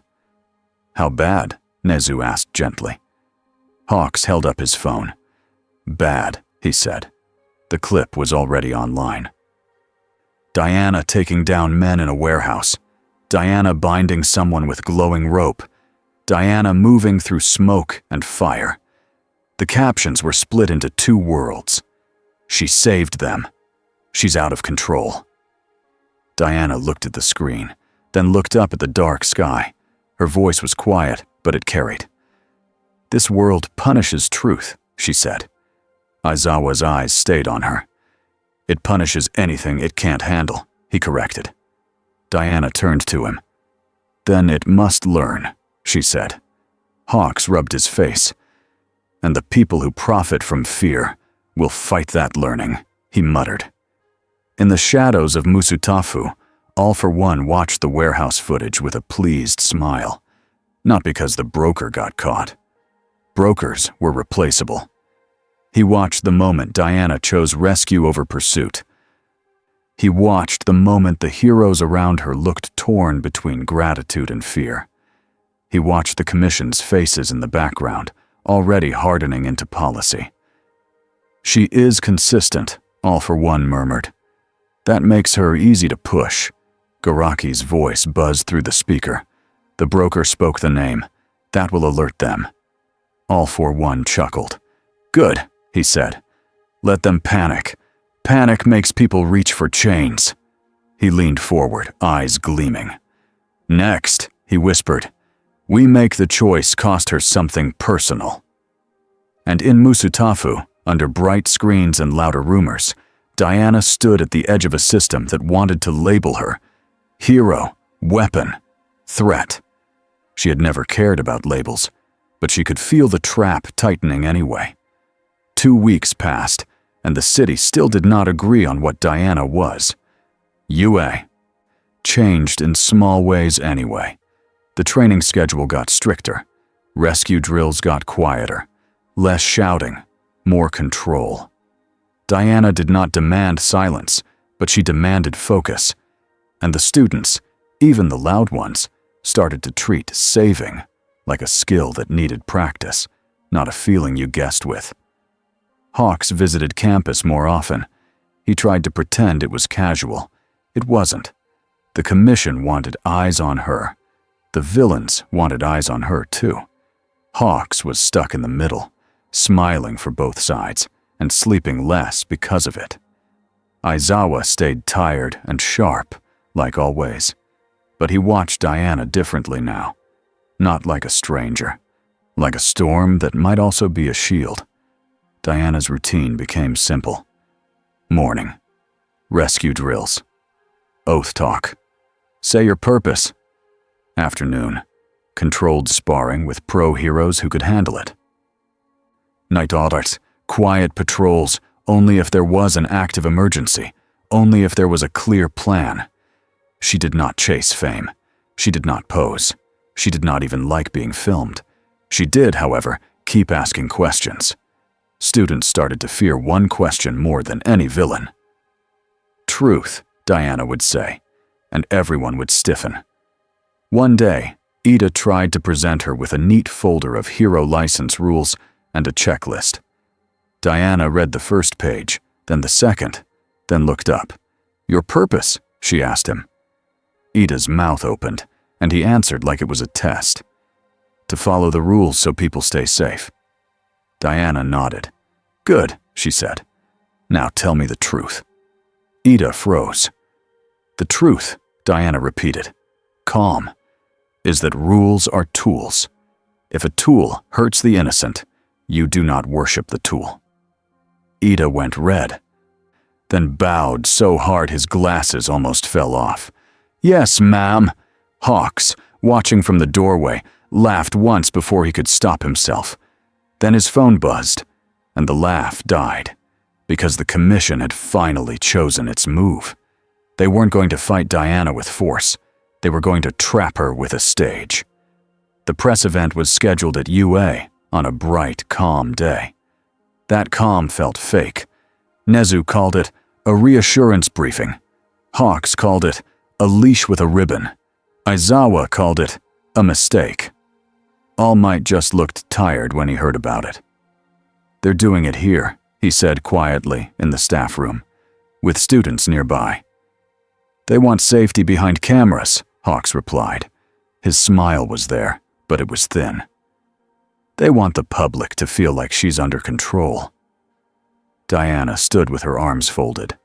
"How bad?" Nezu asked gently. Hawks held up his phone. "Bad," he said. The clip was already online. Diana taking down men in a warehouse. Diana binding someone with glowing rope. Diana moving through smoke and fire. The captions were split into 2 worlds. She saved them. She's out of control. Diana looked at the screen, then looked up at the dark sky. Her voice was quiet, but it carried. "This world punishes truth," she said. Aizawa's eyes stayed on her. "It punishes anything it can't handle," he corrected. Diana turned to him. "Then it must learn," she said. Hawks rubbed his face. "And the people who profit from fear will fight that learning," he muttered. In the shadows of Musutafu, All for One watched the warehouse footage with a pleased smile. Not because the broker got caught. Brokers were replaceable. He watched the moment Diana chose rescue over pursuit. He watched the moment the heroes around her looked torn between gratitude and fear. He watched the commission's faces in the background, already hardening into policy. "She is consistent," All for One murmured. "That makes her easy to push." Garaki's voice buzzed through the speaker. The broker spoke the name. "That will alert them." All for One chuckled. "Good," he said. "Let them panic. Panic makes people reach for chains." He leaned forward, eyes gleaming. "Next," he whispered, "we make the choice cost her something personal." And in Musutafu, under bright screens and louder rumors, Diana stood at the edge of a system that wanted to label her hero, weapon, threat. She had never cared about labels, but she could feel the trap tightening anyway. 2 weeks passed, and the city still did not agree on what Diana was. UA. Changed in small ways anyway. The training schedule got stricter. Rescue drills got quieter. Less shouting, more control. Diana did not demand silence, but she demanded focus. And the students, even the loud ones, started to treat saving like a skill that needed practice, not a feeling you guessed with. Hawks visited campus more often. He tried to pretend it was casual. It wasn't. The commission wanted eyes on her. The villains wanted eyes on her too. Hawks was stuck in the middle, smiling for both sides and sleeping less because of it. Aizawa stayed tired and sharp, like always. But he watched Diana differently now. Not like a stranger. Like a storm that might also be a shield. Diana's routine became simple. Morning. Rescue drills. Oath talk. Say your purpose. Afternoon. Controlled sparring with pro heroes who could handle it. Night audits. Quiet patrols, only if there was an active emergency. Only if there was a clear plan. She did not chase fame. She did not pose. She did not even like being filmed. She did, however, keep asking questions. Students started to fear one question more than any villain. Truth, Diana would say, and everyone would stiffen. One day, Ida tried to present her with a neat folder of hero license rules and a checklist. Diana read the first page, then the second, then looked up. Your purpose? She asked him. Ida's mouth opened, and he answered like it was a test. To follow the rules so people stay safe. Diana nodded. Good, she said. Now tell me the truth. Ida froze. The truth, Diana repeated, calm, is that rules are tools. If a tool hurts the innocent, you do not worship the tool. Ida went red, then bowed so hard his glasses almost fell off. Yes, ma'am. Hawks, watching from the doorway, laughed once before he could stop himself. Then his phone buzzed, and the laugh died, because the commission had finally chosen its move. They weren't going to fight Diana with force. They were going to trap her with a stage. The press event was scheduled at UA on a bright, calm day. That calm felt fake. Nezu called it a reassurance briefing. Hawks called it a leash with a ribbon. Aizawa called it a mistake. All Might just looked tired when he heard about it. They're doing it here, he said quietly in the staff room, with students nearby. They want safety behind cameras, Hawks replied. His smile was there, but it was thin. They want the public to feel like she's under control. Diana stood with her arms folded.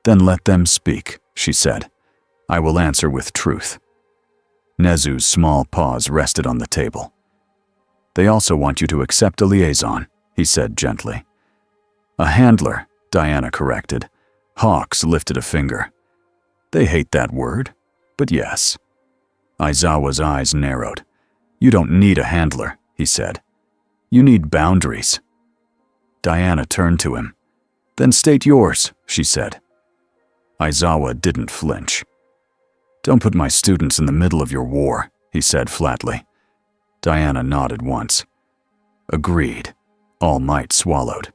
Then let them speak, she said. I will answer with truth. Nezu's small paws rested on the table. They also want you to accept a liaison, he said gently. A handler, Diana corrected. Hawks lifted a finger. They hate that word, but yes. Aizawa's eyes narrowed. You don't need a handler, he said. You need boundaries. Diana turned to him. Then state yours, she said. Aizawa didn't flinch. Don't put my students in the middle of your war, he said flatly. Diana nodded once. Agreed. All Might swallowed.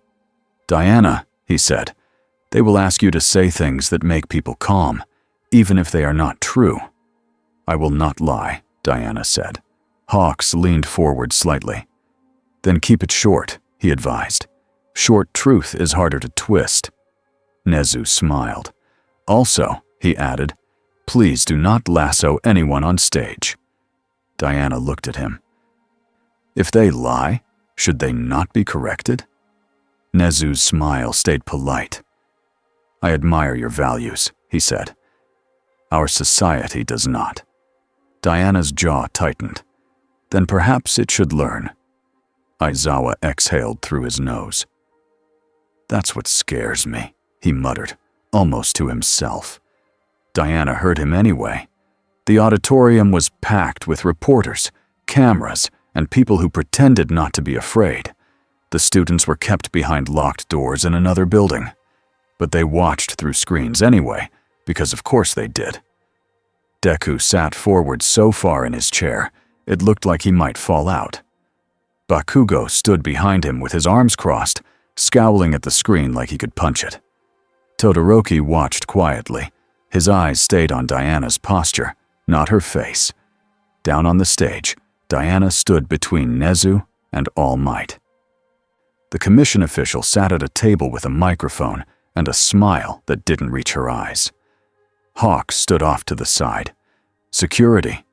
Diana, he said, they will ask you to say things that make people calm, even if they are not true. I will not lie, Diana said. Hawks leaned forward slightly. Then keep it short, he advised. Short truth is harder to twist. Nezu smiled. Also, he added, please do not lasso anyone on stage. Diana looked at him. If they lie, should they not be corrected? Nezu's smile stayed polite. I admire your values, he said. Our society does not. Diana's jaw tightened. Then perhaps it should learn. Aizawa exhaled through his nose. That's what scares me, he muttered, almost to himself. Diana heard him anyway. The auditorium was packed with reporters, cameras, and people who pretended not to be afraid. The students were kept behind locked doors in another building, but they watched through screens anyway, because of course they did. Deku sat forward so far in his chair, it looked like he might fall out. Bakugo stood behind him with his arms crossed, scowling at the screen like he could punch it. Todoroki watched quietly. His eyes stayed on Diana's posture, not her face. Down on the stage, Diana stood between Nezu and All Might. The commission official sat at a table with a microphone and a smile that didn't reach her eyes. Hawk stood off to the side. Security.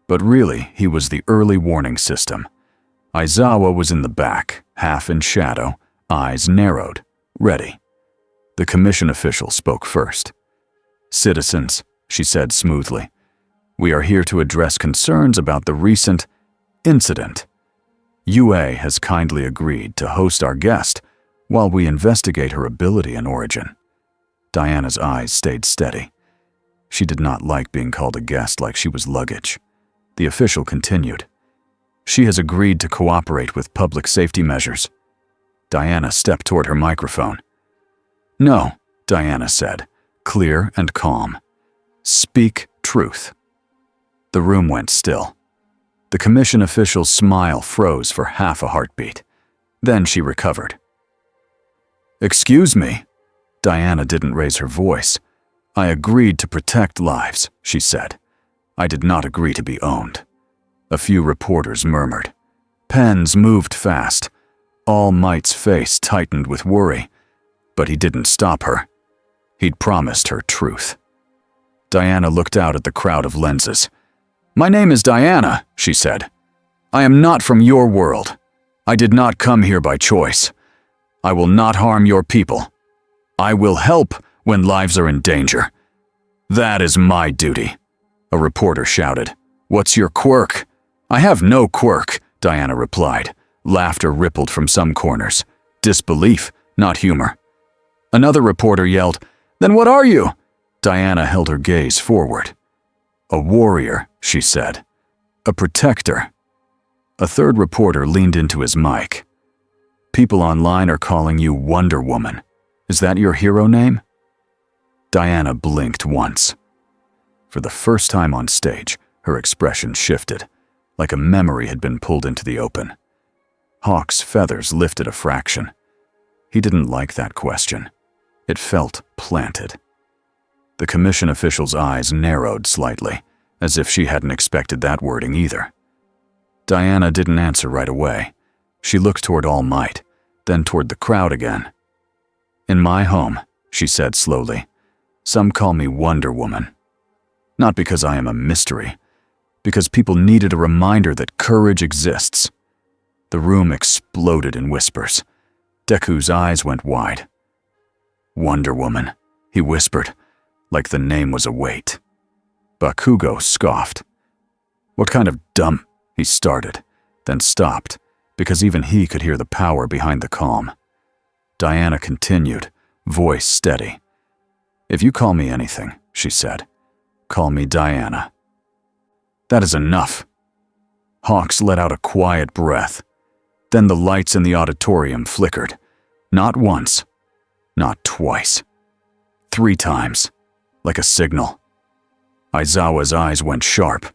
But really, he was the early warning system. Aizawa was in the back, half in shadow, eyes narrowed, ready. The commission official spoke first. "Citizens," she said smoothly, "we are here to address concerns about the recent incident. UA has kindly agreed to host our guest while we investigate her ability and origin." Diana's eyes stayed steady. She did not like being called a guest like she was luggage. The official continued. "She has agreed to cooperate with public safety measures." Diana stepped toward her microphone. "No," Diana said, clear and calm. "Speak truth." The room went still. The commission official's smile froze for half a heartbeat. Then she recovered. "Excuse me." Diana didn't raise her voice. "I agreed to protect lives," she said. "I did not agree to be owned." A few reporters murmured. Pens moved fast. All Might's face tightened with worry, but he didn't stop her. He'd promised her truth. Diana looked out at the crowd of lenses. "My name is Diana," she said. "I am not from your world. I did not come here by choice. I will not harm your people. I will help when lives are in danger. That is my duty." A reporter shouted. "What's your quirk?" "I have no quirk," Diana replied. Laughter rippled from some corners. Disbelief, not humor. Another reporter yelled, "Then what are you?" Diana held her gaze forward. "A warrior," she said. "A protector." A third reporter leaned into his mic. "People online are calling you Wonder Woman. Is that your hero name?" Diana blinked once. For the first time on stage, her expression shifted, like a memory had been pulled into the open. Hawk's feathers lifted a fraction. He didn't like that question. It felt planted. The commission official's eyes narrowed slightly, as if she hadn't expected that wording either. Diana didn't answer right away. She looked toward All Might, then toward the crowd again. "In my home," she said slowly, "some call me Wonder Woman. Not because I am a mystery, because people needed a reminder that courage exists." The room exploded in whispers. Deku's eyes went wide. "Wonder Woman," he whispered, like the name was a weight. Bakugo scoffed. "What kind of dumb—" he started, then stopped, because even he could hear the power behind the calm. Diana continued, voice steady. "If you call me anything," she said, "call me Diana." "That is enough." Hawks let out a quiet breath. Then the lights in the auditorium flickered. Not once, not twice. 3 times, like a signal. Aizawa's eyes went sharp.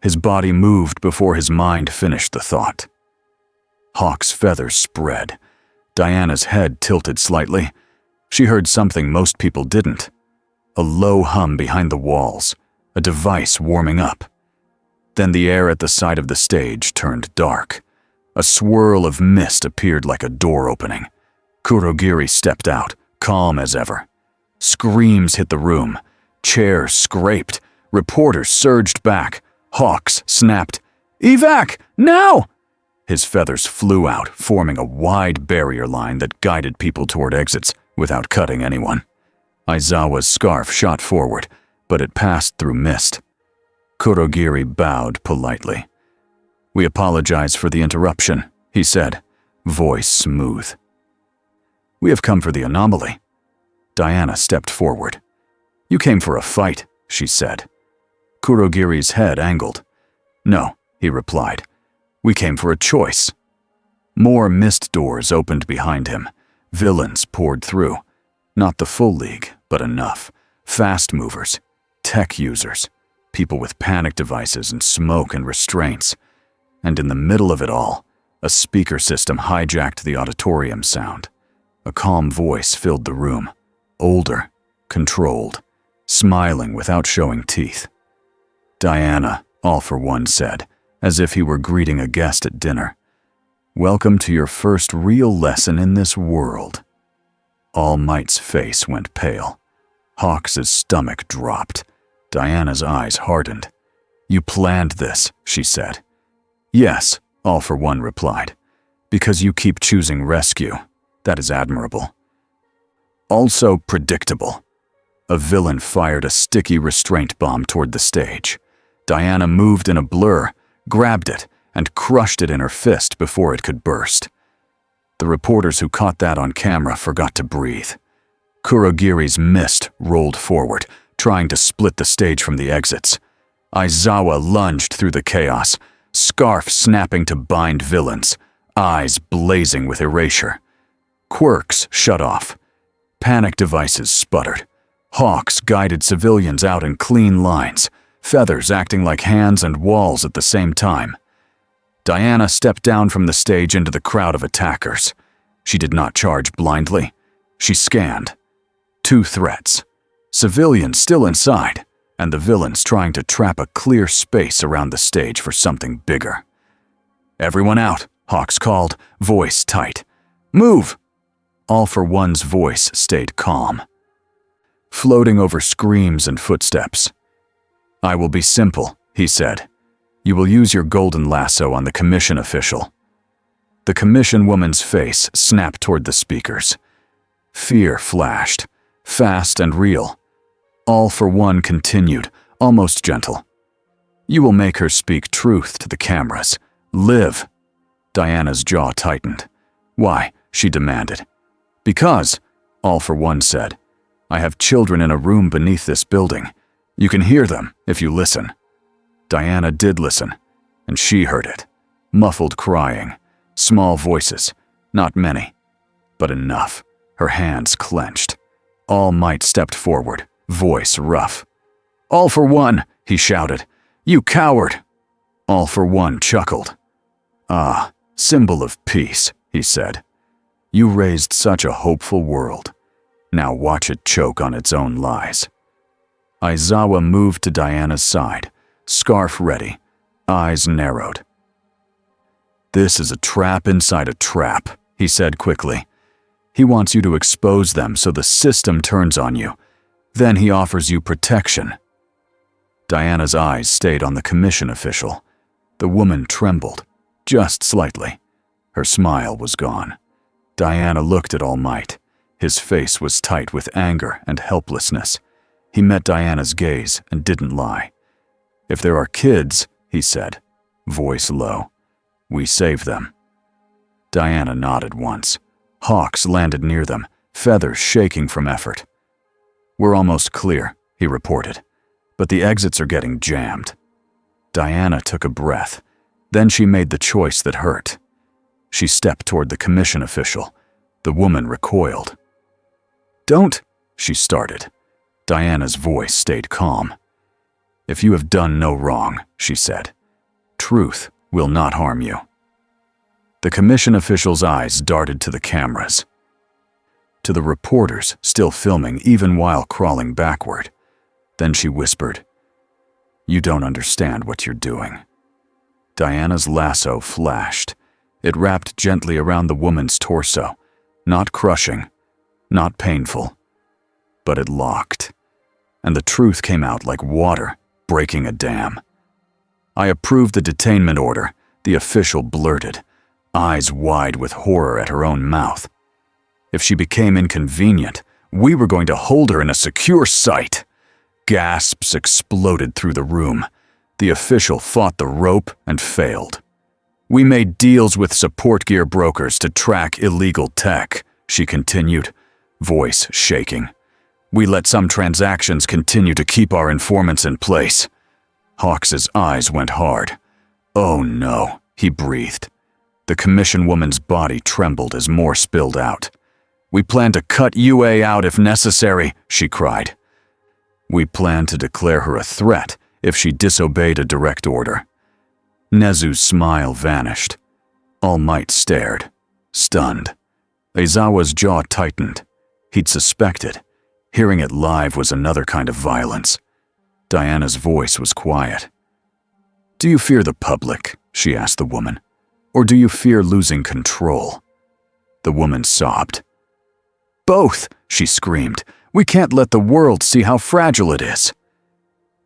His body moved before his mind finished the thought. Hawk's feathers spread. Diana's head tilted slightly. She heard something most people didn't. A low hum behind the walls, a device warming up. Then the air at the side of the stage turned dark. A swirl of mist appeared like a door opening. Kurogiri stepped out, calm as ever. Screams hit the room. Chairs scraped. Reporters surged back. Hawks snapped, "Evac, now!" His feathers flew out, forming a wide barrier line that guided people toward exits without cutting anyone. Aizawa's scarf shot forward, but it passed through mist. Kurogiri bowed politely. "We apologize for the interruption," he said, voice smooth. "We have come for the anomaly." Diana stepped forward. "You came for a fight," she said. Kurogiri's head angled. "No," he replied. "We came for a choice." More mist doors opened behind him. Villains poured through. Not the full league, but enough. Fast movers, tech users, people with panic devices and smoke and restraints. And in the middle of it all, a speaker system hijacked the auditorium sound. A calm voice filled the room. Older, controlled, smiling without showing teeth. "Diana," All for One said, as if he were greeting a guest at dinner. "Welcome to your first real lesson in this world." All Might's face went pale. Hawks's stomach dropped. Diana's eyes hardened. "You planned this," she said. "Yes," All for One replied. "Because you keep choosing rescue. That is admirable. Also predictable." A villain fired a sticky restraint bomb toward the stage. Diana moved in a blur, grabbed it, and crushed it in her fist before it could burst. The reporters who caught that on camera forgot to breathe. Kurogiri's mist rolled forward, trying to split the stage from the exits. Aizawa lunged through the chaos, scarf snapping to bind villains, eyes blazing with erasure. Quirks shut off. Panic devices sputtered. Hawks guided civilians out in clean lines, feathers acting like hands and walls at the same time. Diana stepped down from the stage into the crowd of attackers. She did not charge blindly. She scanned. 2 threats. Civilians still inside, and the villains trying to trap a clear space around the stage for something bigger. "Everyone out," Hawks called, voice tight. "Move!" All for One's voice stayed calm. Floating over screams and footsteps. "I will be simple," he said. "You will use your golden lasso on the commission official." The commission woman's face snapped toward the speakers. Fear flashed, fast and real. All for One continued, almost gentle. "You will make her speak truth to the cameras. Live." Diana's jaw tightened. "Why?" she demanded. "Because," All for One said, "I have children in a room beneath this building. You can hear them if you listen." Diana did listen, and she heard it. Muffled crying, small voices, not many, but enough. Her hands clenched. All Might stepped forward, voice rough. "All for One," he shouted. "You coward!" All for One chuckled. "Ah, symbol of peace," he said. "You raised such a hopeful world. Now watch it choke on its own lies." Aizawa moved to Diana's side, scarf ready, eyes narrowed. "This is a trap inside a trap," he said quickly. "He wants you to expose them so the system turns on you. Then he offers you protection." Diana's eyes stayed on the commission official. The woman trembled, just slightly. Her smile was gone. Diana looked at All Might. His face was tight with anger and helplessness. He met Diana's gaze and didn't lie. "If there are kids," he said, voice low, "we save them." Diana nodded once. Hawks landed near them, feathers shaking from effort. "We're almost clear," he reported, "but the exits are getting jammed." Diana took a breath. Then she made the choice that hurt. She stepped toward the commission official. The woman recoiled. "Don't," she started. Diana's voice stayed calm. "If you have done no wrong," she said, "truth will not harm you." The commission official's eyes darted to the cameras, to the reporters still filming even while crawling backward. Then she whispered, "You don't understand what you're doing." Diana's lasso flashed. It wrapped gently around the woman's torso, not crushing, not painful, but it locked. And the truth came out like water breaking a dam. "I approve the detainment order," the official blurted, eyes wide with horror at her own mouth. "If she became inconvenient, we were going to hold her in a secure site." Gasps exploded through the room. The official fought the rope and failed. "We made deals with support gear brokers to track illegal tech," she continued, voice shaking. "We let some transactions continue to keep our informants in place." Hawks's eyes went hard. "Oh no," he breathed. The commission woman's body trembled as more spilled out. "We plan to cut UA out if necessary," she cried. "We plan to declare her a threat if she disobeyed a direct order." Nezu's smile vanished. All Might stared, stunned. Aizawa's jaw tightened. He'd suspected. Hearing it live was another kind of violence. Diana's voice was quiet. "Do you fear the public?" she asked the woman. "Or do you fear losing control?" The woman sobbed. "Both," she screamed. "We can't let the world see how fragile it is."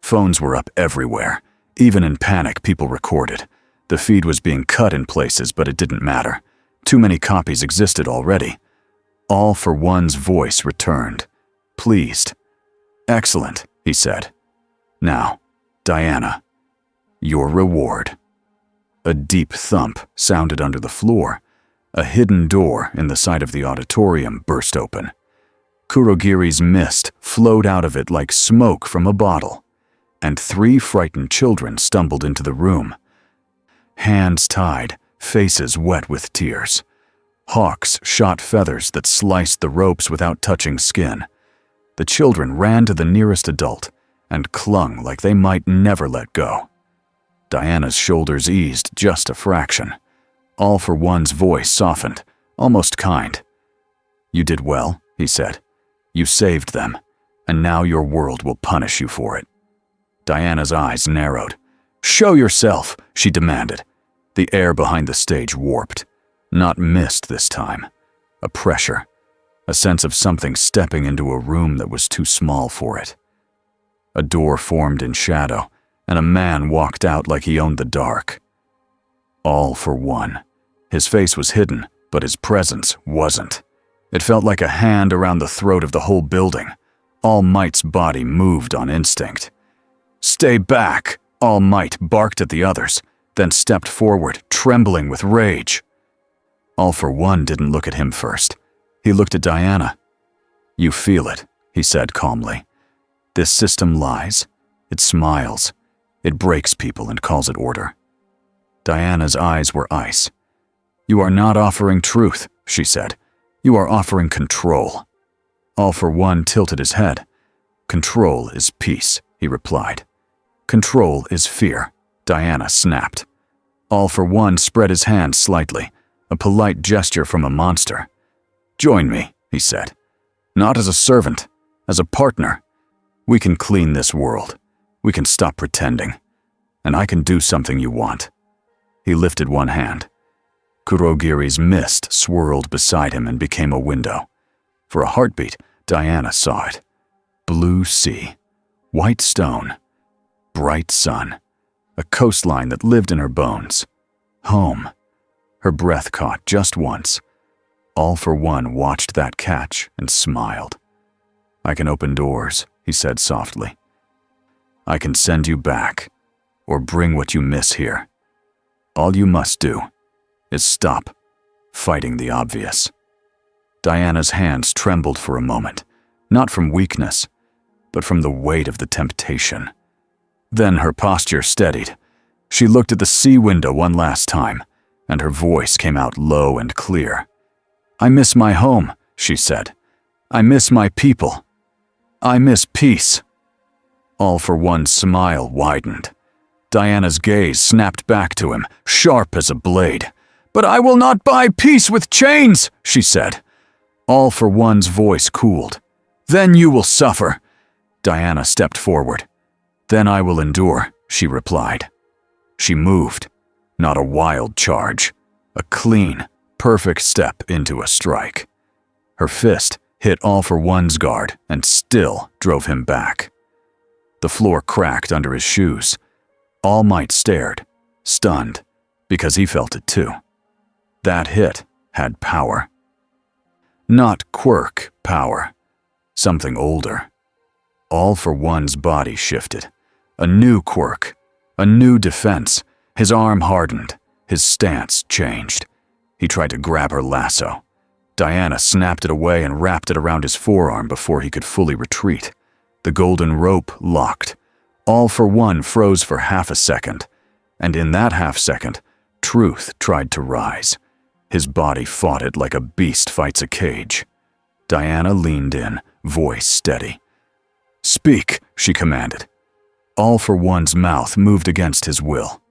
Phones were up everywhere. Even in panic, people recorded. The feed was being cut in places, but it didn't matter. Too many copies existed already. All for One's voice returned, pleased. "Excellent," he said. "Now, Diana, your reward." A deep thump sounded under the floor. A hidden door in the side of the auditorium burst open. Kurogiri's mist flowed out of it like smoke from a bottle, and 3 frightened children stumbled into the room. Hands tied, faces wet with tears. Hawks shot feathers that sliced the ropes without touching skin. The children ran to the nearest adult and clung like they might never let go. Diana's shoulders eased just a fraction. All for One's voice softened, almost kind. "You did well," he said. "You saved them, and now your world will punish you for it." Diana's eyes narrowed. "Show yourself," she demanded. The air behind the stage warped. Not mist this time. A pressure. A sense of something stepping into a room that was too small for it. A door formed in shadow, and a man walked out like he owned the dark. All for One. His face was hidden, but his presence wasn't. It felt like a hand around the throat of the whole building. All Might's body moved on instinct. "Stay back!" All Might barked at the others, then stepped forward, trembling with rage. All for One didn't look at him first. He looked at Diana. "You feel it," he said calmly. "This system lies. It smiles. It breaks people and calls it order." Diana's eyes were ice. "You are not offering truth," she said. "You are offering control." All for One tilted his head. "Control is peace," he replied. "Control is fear," Diana snapped. All for One spread his hand slightly, a polite gesture from a monster. "Join me," he said. "Not as a servant, as a partner. We can clean this world. We can stop pretending. And I can do something you want." He lifted one hand. Kurogiri's mist swirled beside him and became a window. For a heartbeat, Diana saw it. Blue sea, white stone, bright sun, a coastline that lived in her bones. Home. Her breath caught just once. All for One watched that catch and smiled. "I can open doors," he said softly. "I can send you back, or bring what you miss here. All you must do is stop fighting the obvious." Diana's hands trembled for a moment, not from weakness, but from the weight of the temptation. Then her posture steadied. She looked at the sea window one last time, and her voice came out low and clear. "I miss my home," she said. "I miss my people. I miss peace." All for One's smile widened. Diana's gaze snapped back to him, sharp as a blade. "But I will not buy peace with chains," she said. All for One's voice cooled. "Then you will suffer." Diana stepped forward. "Then I will endure," she replied. She moved, not a wild charge, a clean, perfect step into a strike. Her fist hit All for One's guard and still drove him back. The floor cracked under his shoes. All Might stared, stunned, because he felt it too. That hit had power. Not quirk power, something older. All for One's body shifted. A new quirk, a new defense. His arm hardened, his stance changed. He tried to grab her lasso. Diana snapped it away and wrapped it around his forearm before he could fully retreat. The golden rope locked. All for One froze for half a second, and in that half second, Truth tried to rise. His body fought it like a beast fights a cage. Diana leaned in, voice steady. "Speak," she commanded. All for One's mouth moved against his will.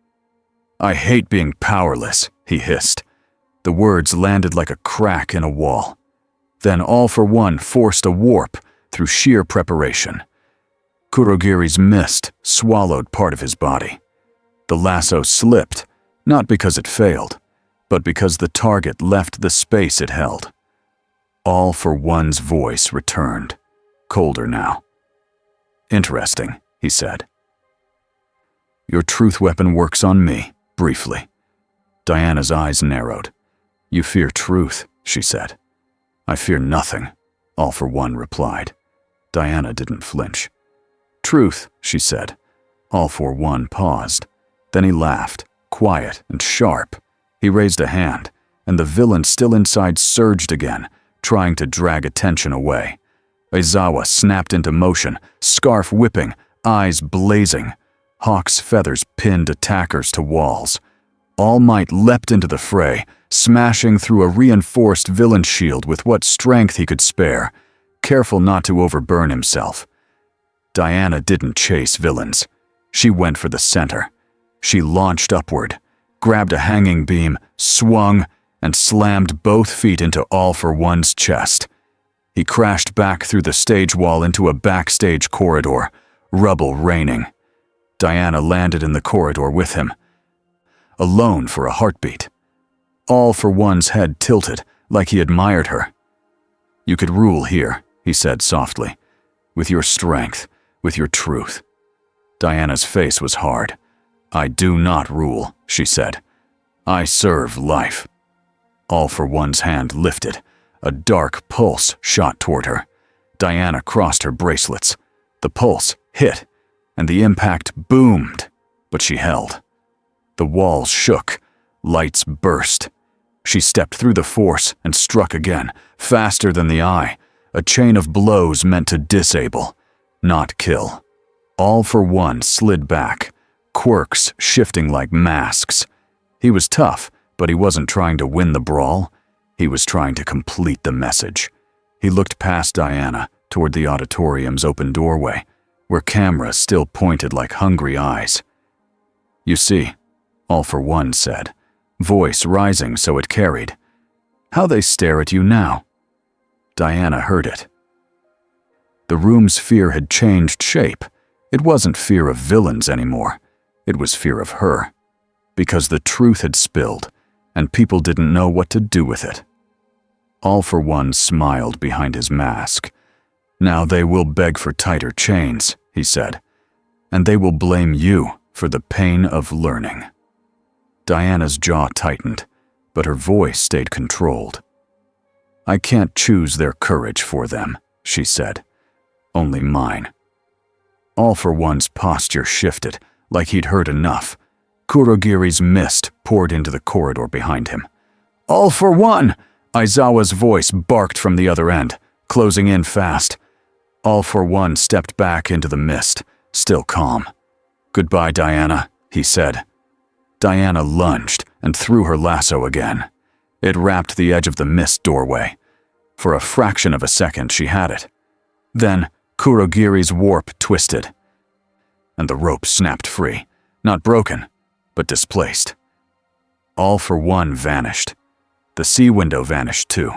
"I hate being powerless," he hissed. The words landed like a crack in a wall. Then All for One forced a warp through sheer preparation. Kurogiri's mist swallowed part of his body. The lasso slipped, not because it failed, but because the target left the space it held. All for One's voice returned, colder now. "Interesting," he said. "Your truth weapon works on me," briefly. Diana's eyes narrowed. "You fear truth," she said. "I fear nothing," All for One replied. Diana didn't flinch. "Truth," she said. All for One paused. Then he laughed, quiet and sharp. He raised a hand, and the villain still inside surged again, trying to drag attention away. Aizawa snapped into motion, scarf whipping, eyes blazing. Hawk's feathers pinned attackers to walls. All Might leapt into the fray, smashing through a reinforced villain shield with what strength he could spare, careful not to overburn himself. Diana didn't chase villains. She went for the center. She launched upward, grabbed a hanging beam, swung, and slammed both feet into All for One's chest. He crashed back through the stage wall into a backstage corridor, rubble raining. Diana landed in the corridor with him, alone for a heartbeat. All for One's head tilted, like he admired her. "You could rule here," he said softly, "with your strength, with your truth." Diana's face was hard. "I do not rule," she said. "I serve life." All for One's hand lifted. A dark pulse shot toward her. Diana crossed her bracelets. The pulse hit, and the impact boomed, but she held. The walls shook. Lights burst. She stepped through the force and struck again, faster than the eye, a chain of blows meant to disable, not kill. All for One slid back, quirks shifting like masks. He was tough, but he wasn't trying to win the brawl. He was trying to complete the message. He looked past Diana toward the auditorium's open doorway, where cameras still pointed like hungry eyes. "You see," All for One said, voice rising so it carried. "How they stare at you now." Diana heard it. The room's fear had changed shape. It wasn't fear of villains anymore. It was fear of her. Because the truth had spilled, and people didn't know what to do with it. All for One smiled behind his mask. "Now they will beg for tighter chains," he said, "and they will blame you for the pain of learning." Diana's jaw tightened, but her voice stayed controlled. "I can't choose their courage for them," she said. "Only mine." All for One's posture shifted, like he'd heard enough. Kurogiri's mist poured into the corridor behind him. "All for One!" Aizawa's voice barked from the other end, closing in fast. All for One stepped back into the mist, still calm. "Goodbye, Diana," he said. Diana lunged and threw her lasso again. It wrapped the edge of the mist doorway. For a fraction of a second, she had it. Then Kurogiri's warp twisted, and the rope snapped free, not broken, but displaced. All for One vanished. The sea window vanished too.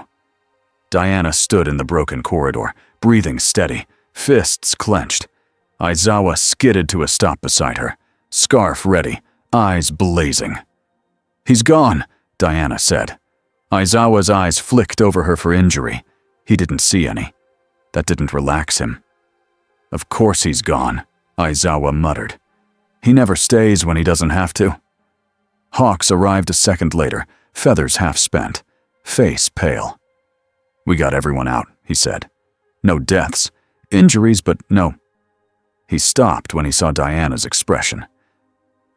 Diana stood in the broken corridor, breathing steady, fists clenched. Aizawa skidded to a stop beside her, scarf ready, eyes blazing. "He's gone," Diana said. Aizawa's eyes flicked over her for injury. He didn't see any. That didn't relax him. "Of course he's gone," Aizawa muttered. "He never stays when he doesn't have to." Hawks arrived a second later, feathers half spent, face pale. "We got everyone out," he said. "No deaths. Injuries, but no." He stopped when he saw Diana's expression.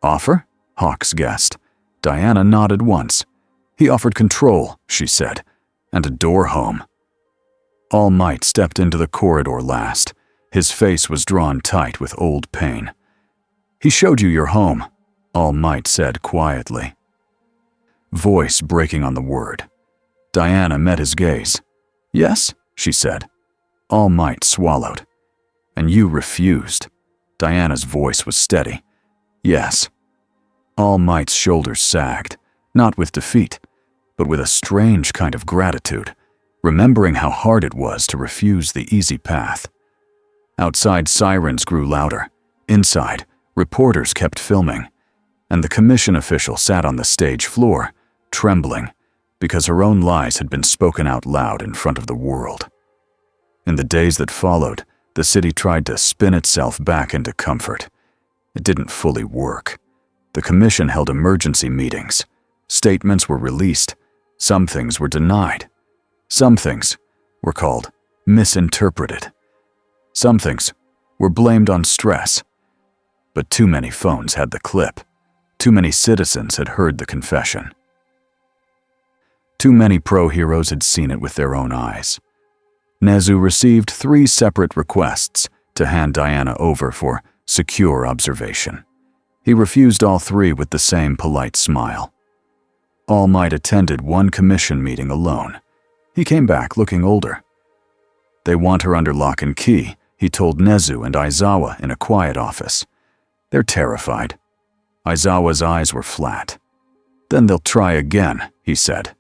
"Offer?" Hawks guessed. Diana nodded once. "He offered control," she said, "and a door home." All Might stepped into the corridor last. His face was drawn tight with old pain. "He showed you your home," All Might said quietly. voice breaking on the word. Diana met his gaze. "Yes?" she said. All Might swallowed. "And you refused." Diana's voice was steady. "Yes." All Might's shoulders sagged, not with defeat, but with a strange kind of gratitude, remembering how hard it was to refuse the easy path. Outside, sirens grew louder. Inside, reporters kept filming, and the commission official sat on the stage floor, trembling, because her own lies had been spoken out loud in front of the world. In the days that followed, the city tried to spin itself back into comfort. It didn't fully work. The commission held emergency meetings. Statements were released. Some things were denied. Some things were called misinterpreted. Some things were blamed on stress. But too many phones had the clip. Too many citizens had heard the confession. Too many pro-heroes had seen it with their own eyes. Nezu received 3 separate requests to hand Diana over for secure observation. He refused all 3 with the same polite smile. All Might attended one commission meeting alone. He came back looking older. "They want her under lock and key," he told Nezu and Aizawa in a quiet office. "They're terrified." Aizawa's eyes were flat. "Then they'll try again," he said.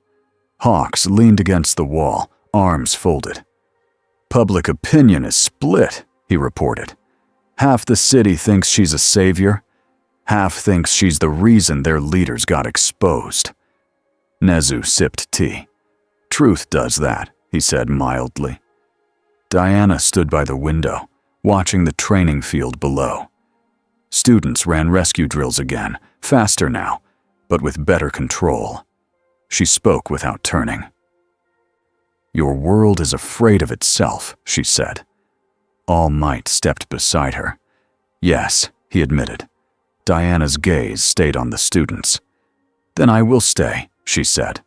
Hawks leaned against the wall, arms folded. "Public opinion is split," he reported. "Half the city thinks she's a savior. Half thinks she's the reason their leaders got exposed." Nezu sipped tea. "Truth does that," he said mildly. Diana stood by the window, watching the training field below. Students ran rescue drills again, faster now, but with better control. She spoke without turning. "Your world is afraid of itself," she said. All Might stepped beside her. "Yes," he admitted. Diana's gaze stayed on the students. "Then I will stay," she said.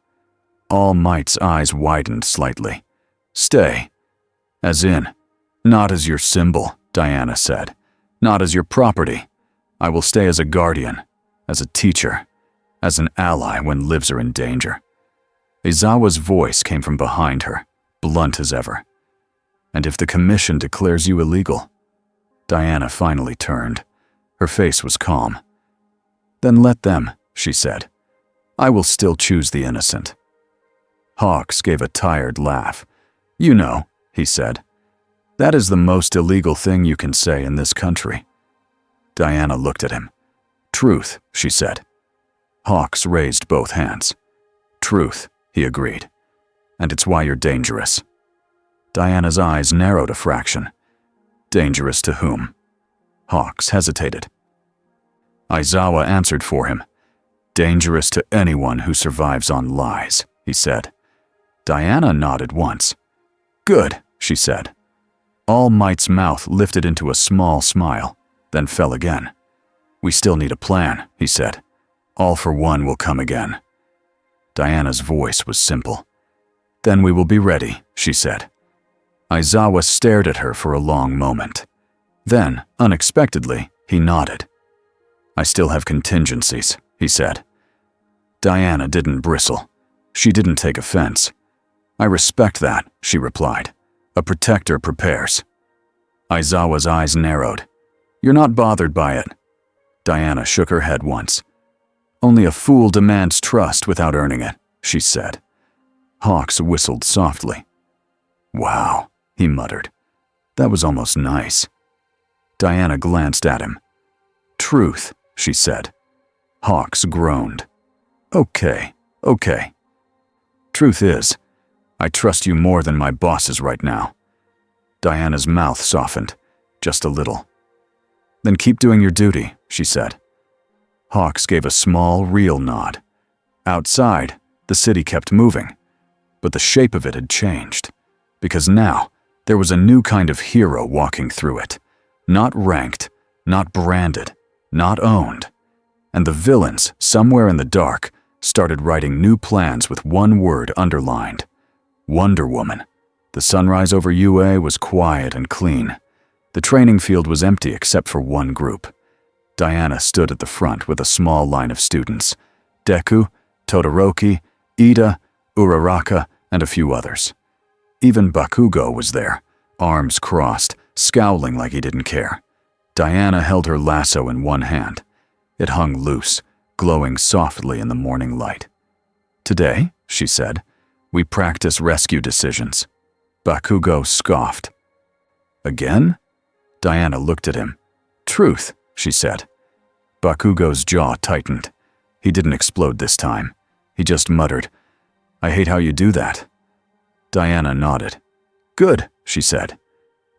All Might's eyes widened slightly. "Stay." "As in, not as your symbol," Diana said. "Not as your property. I will stay as a guardian, as a teacher, as an ally when lives are in danger." Aizawa's voice came from behind her, blunt as ever. "And if the commission declares you illegal?" Diana finally turned. Her face was calm. "Then let them," she said. "I will still choose the innocent." Hawks gave a tired laugh. "You know," he said, "that is the most illegal thing you can say in this country." Diana looked at him. "Truth," she said. Hawks raised both hands. "Truth," he agreed. "And it's why you're dangerous." Diana's eyes narrowed a fraction. "Dangerous to whom?" Hawks hesitated. Aizawa answered for him. "Dangerous to anyone who survives on lies," he said. Diana nodded once. "Good," she said. All Might's mouth lifted into a small smile, then fell again. "We still need a plan," he said. "All for One will come again." Diana's voice was simple. "Then we will be ready," she said. Aizawa stared at her for a long moment. Then, unexpectedly, he nodded. "I still have contingencies," he said. Diana didn't bristle. She didn't take offense. "I respect that," she replied. "A protector prepares." Aizawa's eyes narrowed. "You're not bothered by it." Diana shook her head once. "Only a fool demands trust without earning it," she said. Hawks whistled softly. "Wow," he muttered. "That was almost nice." Diana glanced at him. "Truth," she said. Hawks groaned. Okay. "Truth is, I trust you more than my bosses right now." Diana's mouth softened, just a little. "Then keep doing your duty," she said. Hawks gave a small, real nod. Outside, the city kept moving, but the shape of it had changed, because now there was a new kind of hero walking through it, not ranked, not branded, not owned. And the villains, somewhere in the dark, started writing new plans with one word underlined. Wonder Woman. The sunrise over UA was quiet and clean. The training field was empty except for one group. Diana stood at the front with a small line of students. Deku, Todoroki, Ida, Uraraka, and a few others. Even Bakugo was there, arms crossed, scowling like he didn't care. Diana held her lasso in one hand. It hung loose, glowing softly in the morning light. "Today," she said, "we practice rescue decisions." Bakugo scoffed. "Again?" Diana looked at him. "Truth," she said. Bakugo's jaw tightened. He didn't explode this time. He just muttered, "I hate how you do that." Diana nodded. "Good," she said.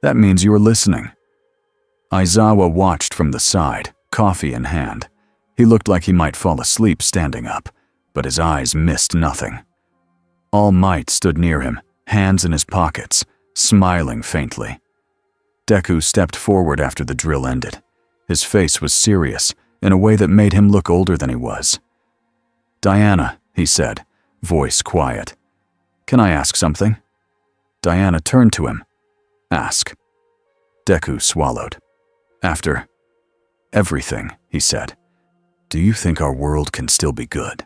"That means you were listening." Aizawa watched from the side, coffee in hand. He looked like he might fall asleep standing up, but his eyes missed nothing. All Might stood near him, hands in his pockets, smiling faintly. Deku stepped forward after the drill ended. His face was serious, in a way that made him look older than he was. "Diana," he said, voice quiet. "Can I ask something?" Diana turned to him. "Ask." Deku swallowed. "After everything," he said, "do you think our world can still be good?"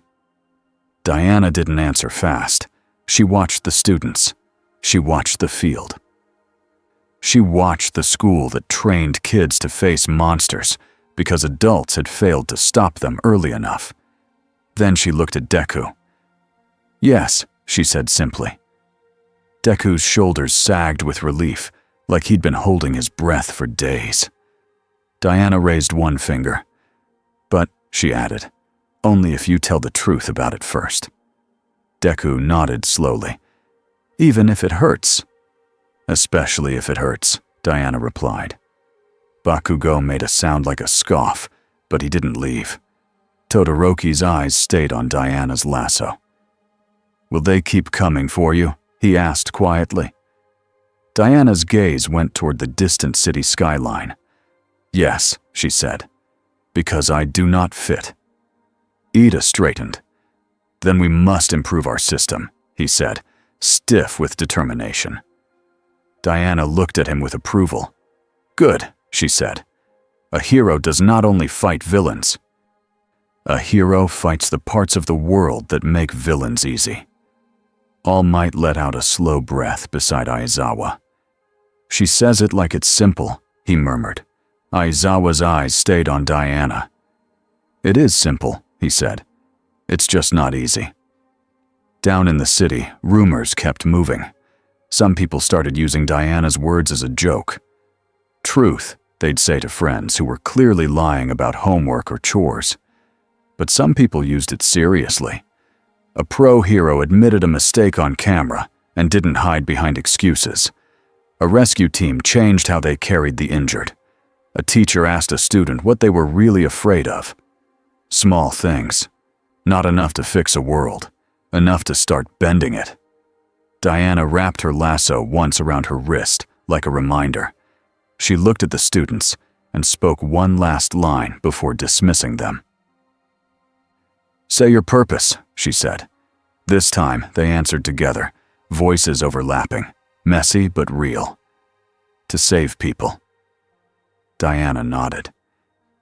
Diana didn't answer fast. She watched the students. She watched the field. She watched the school that trained kids to face monsters because adults had failed to stop them early enough. Then she looked at Deku. "Yes," she said simply. Deku's shoulders sagged with relief, like he'd been holding his breath for days. Diana raised one finger. "But," she added, "only if you tell the truth about it first." Deku nodded slowly. "Even if it hurts." "Especially if it hurts," Diana replied. Bakugo made a sound like a scoff, but he didn't leave. Todoroki's eyes stayed on Diana's lasso. "Will they keep coming for you?" he asked quietly. Diana's gaze went toward the distant city skyline. "Yes," she said, "because I do not fit." Ida straightened. "Then we must improve our system," he said, stiff with determination. Diana looked at him with approval. "Good," she said. "A hero does not only fight villains. A hero fights the parts of the world that make villains easy." All Might let out a slow breath beside Aizawa. "She says it like it's simple," he murmured. Aizawa's eyes stayed on Diana. "It is simple," he said. "It's just not easy." Down in the city, rumors kept moving. Some people started using Diana's words as a joke. "Truth," they'd say to friends who were clearly lying about homework or chores. But some people used it seriously. A pro hero admitted a mistake on camera and didn't hide behind excuses. A rescue team changed how they carried the injured. A teacher asked a student what they were really afraid of. Small things. Not enough to fix a world. Enough to start bending it. Diana wrapped her lasso once around her wrist, like a reminder. She looked at the students and spoke one last line before dismissing them. "Say your purpose," she said. This time, they answered together, voices overlapping, messy but real. "To save people." Diana nodded.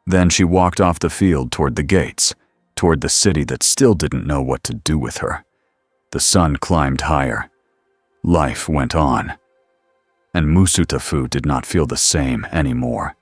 Then she walked off the field toward the gates, toward the city that still didn't know what to do with her. The sun climbed higher. Life went on. And Musutafu did not feel the same anymore.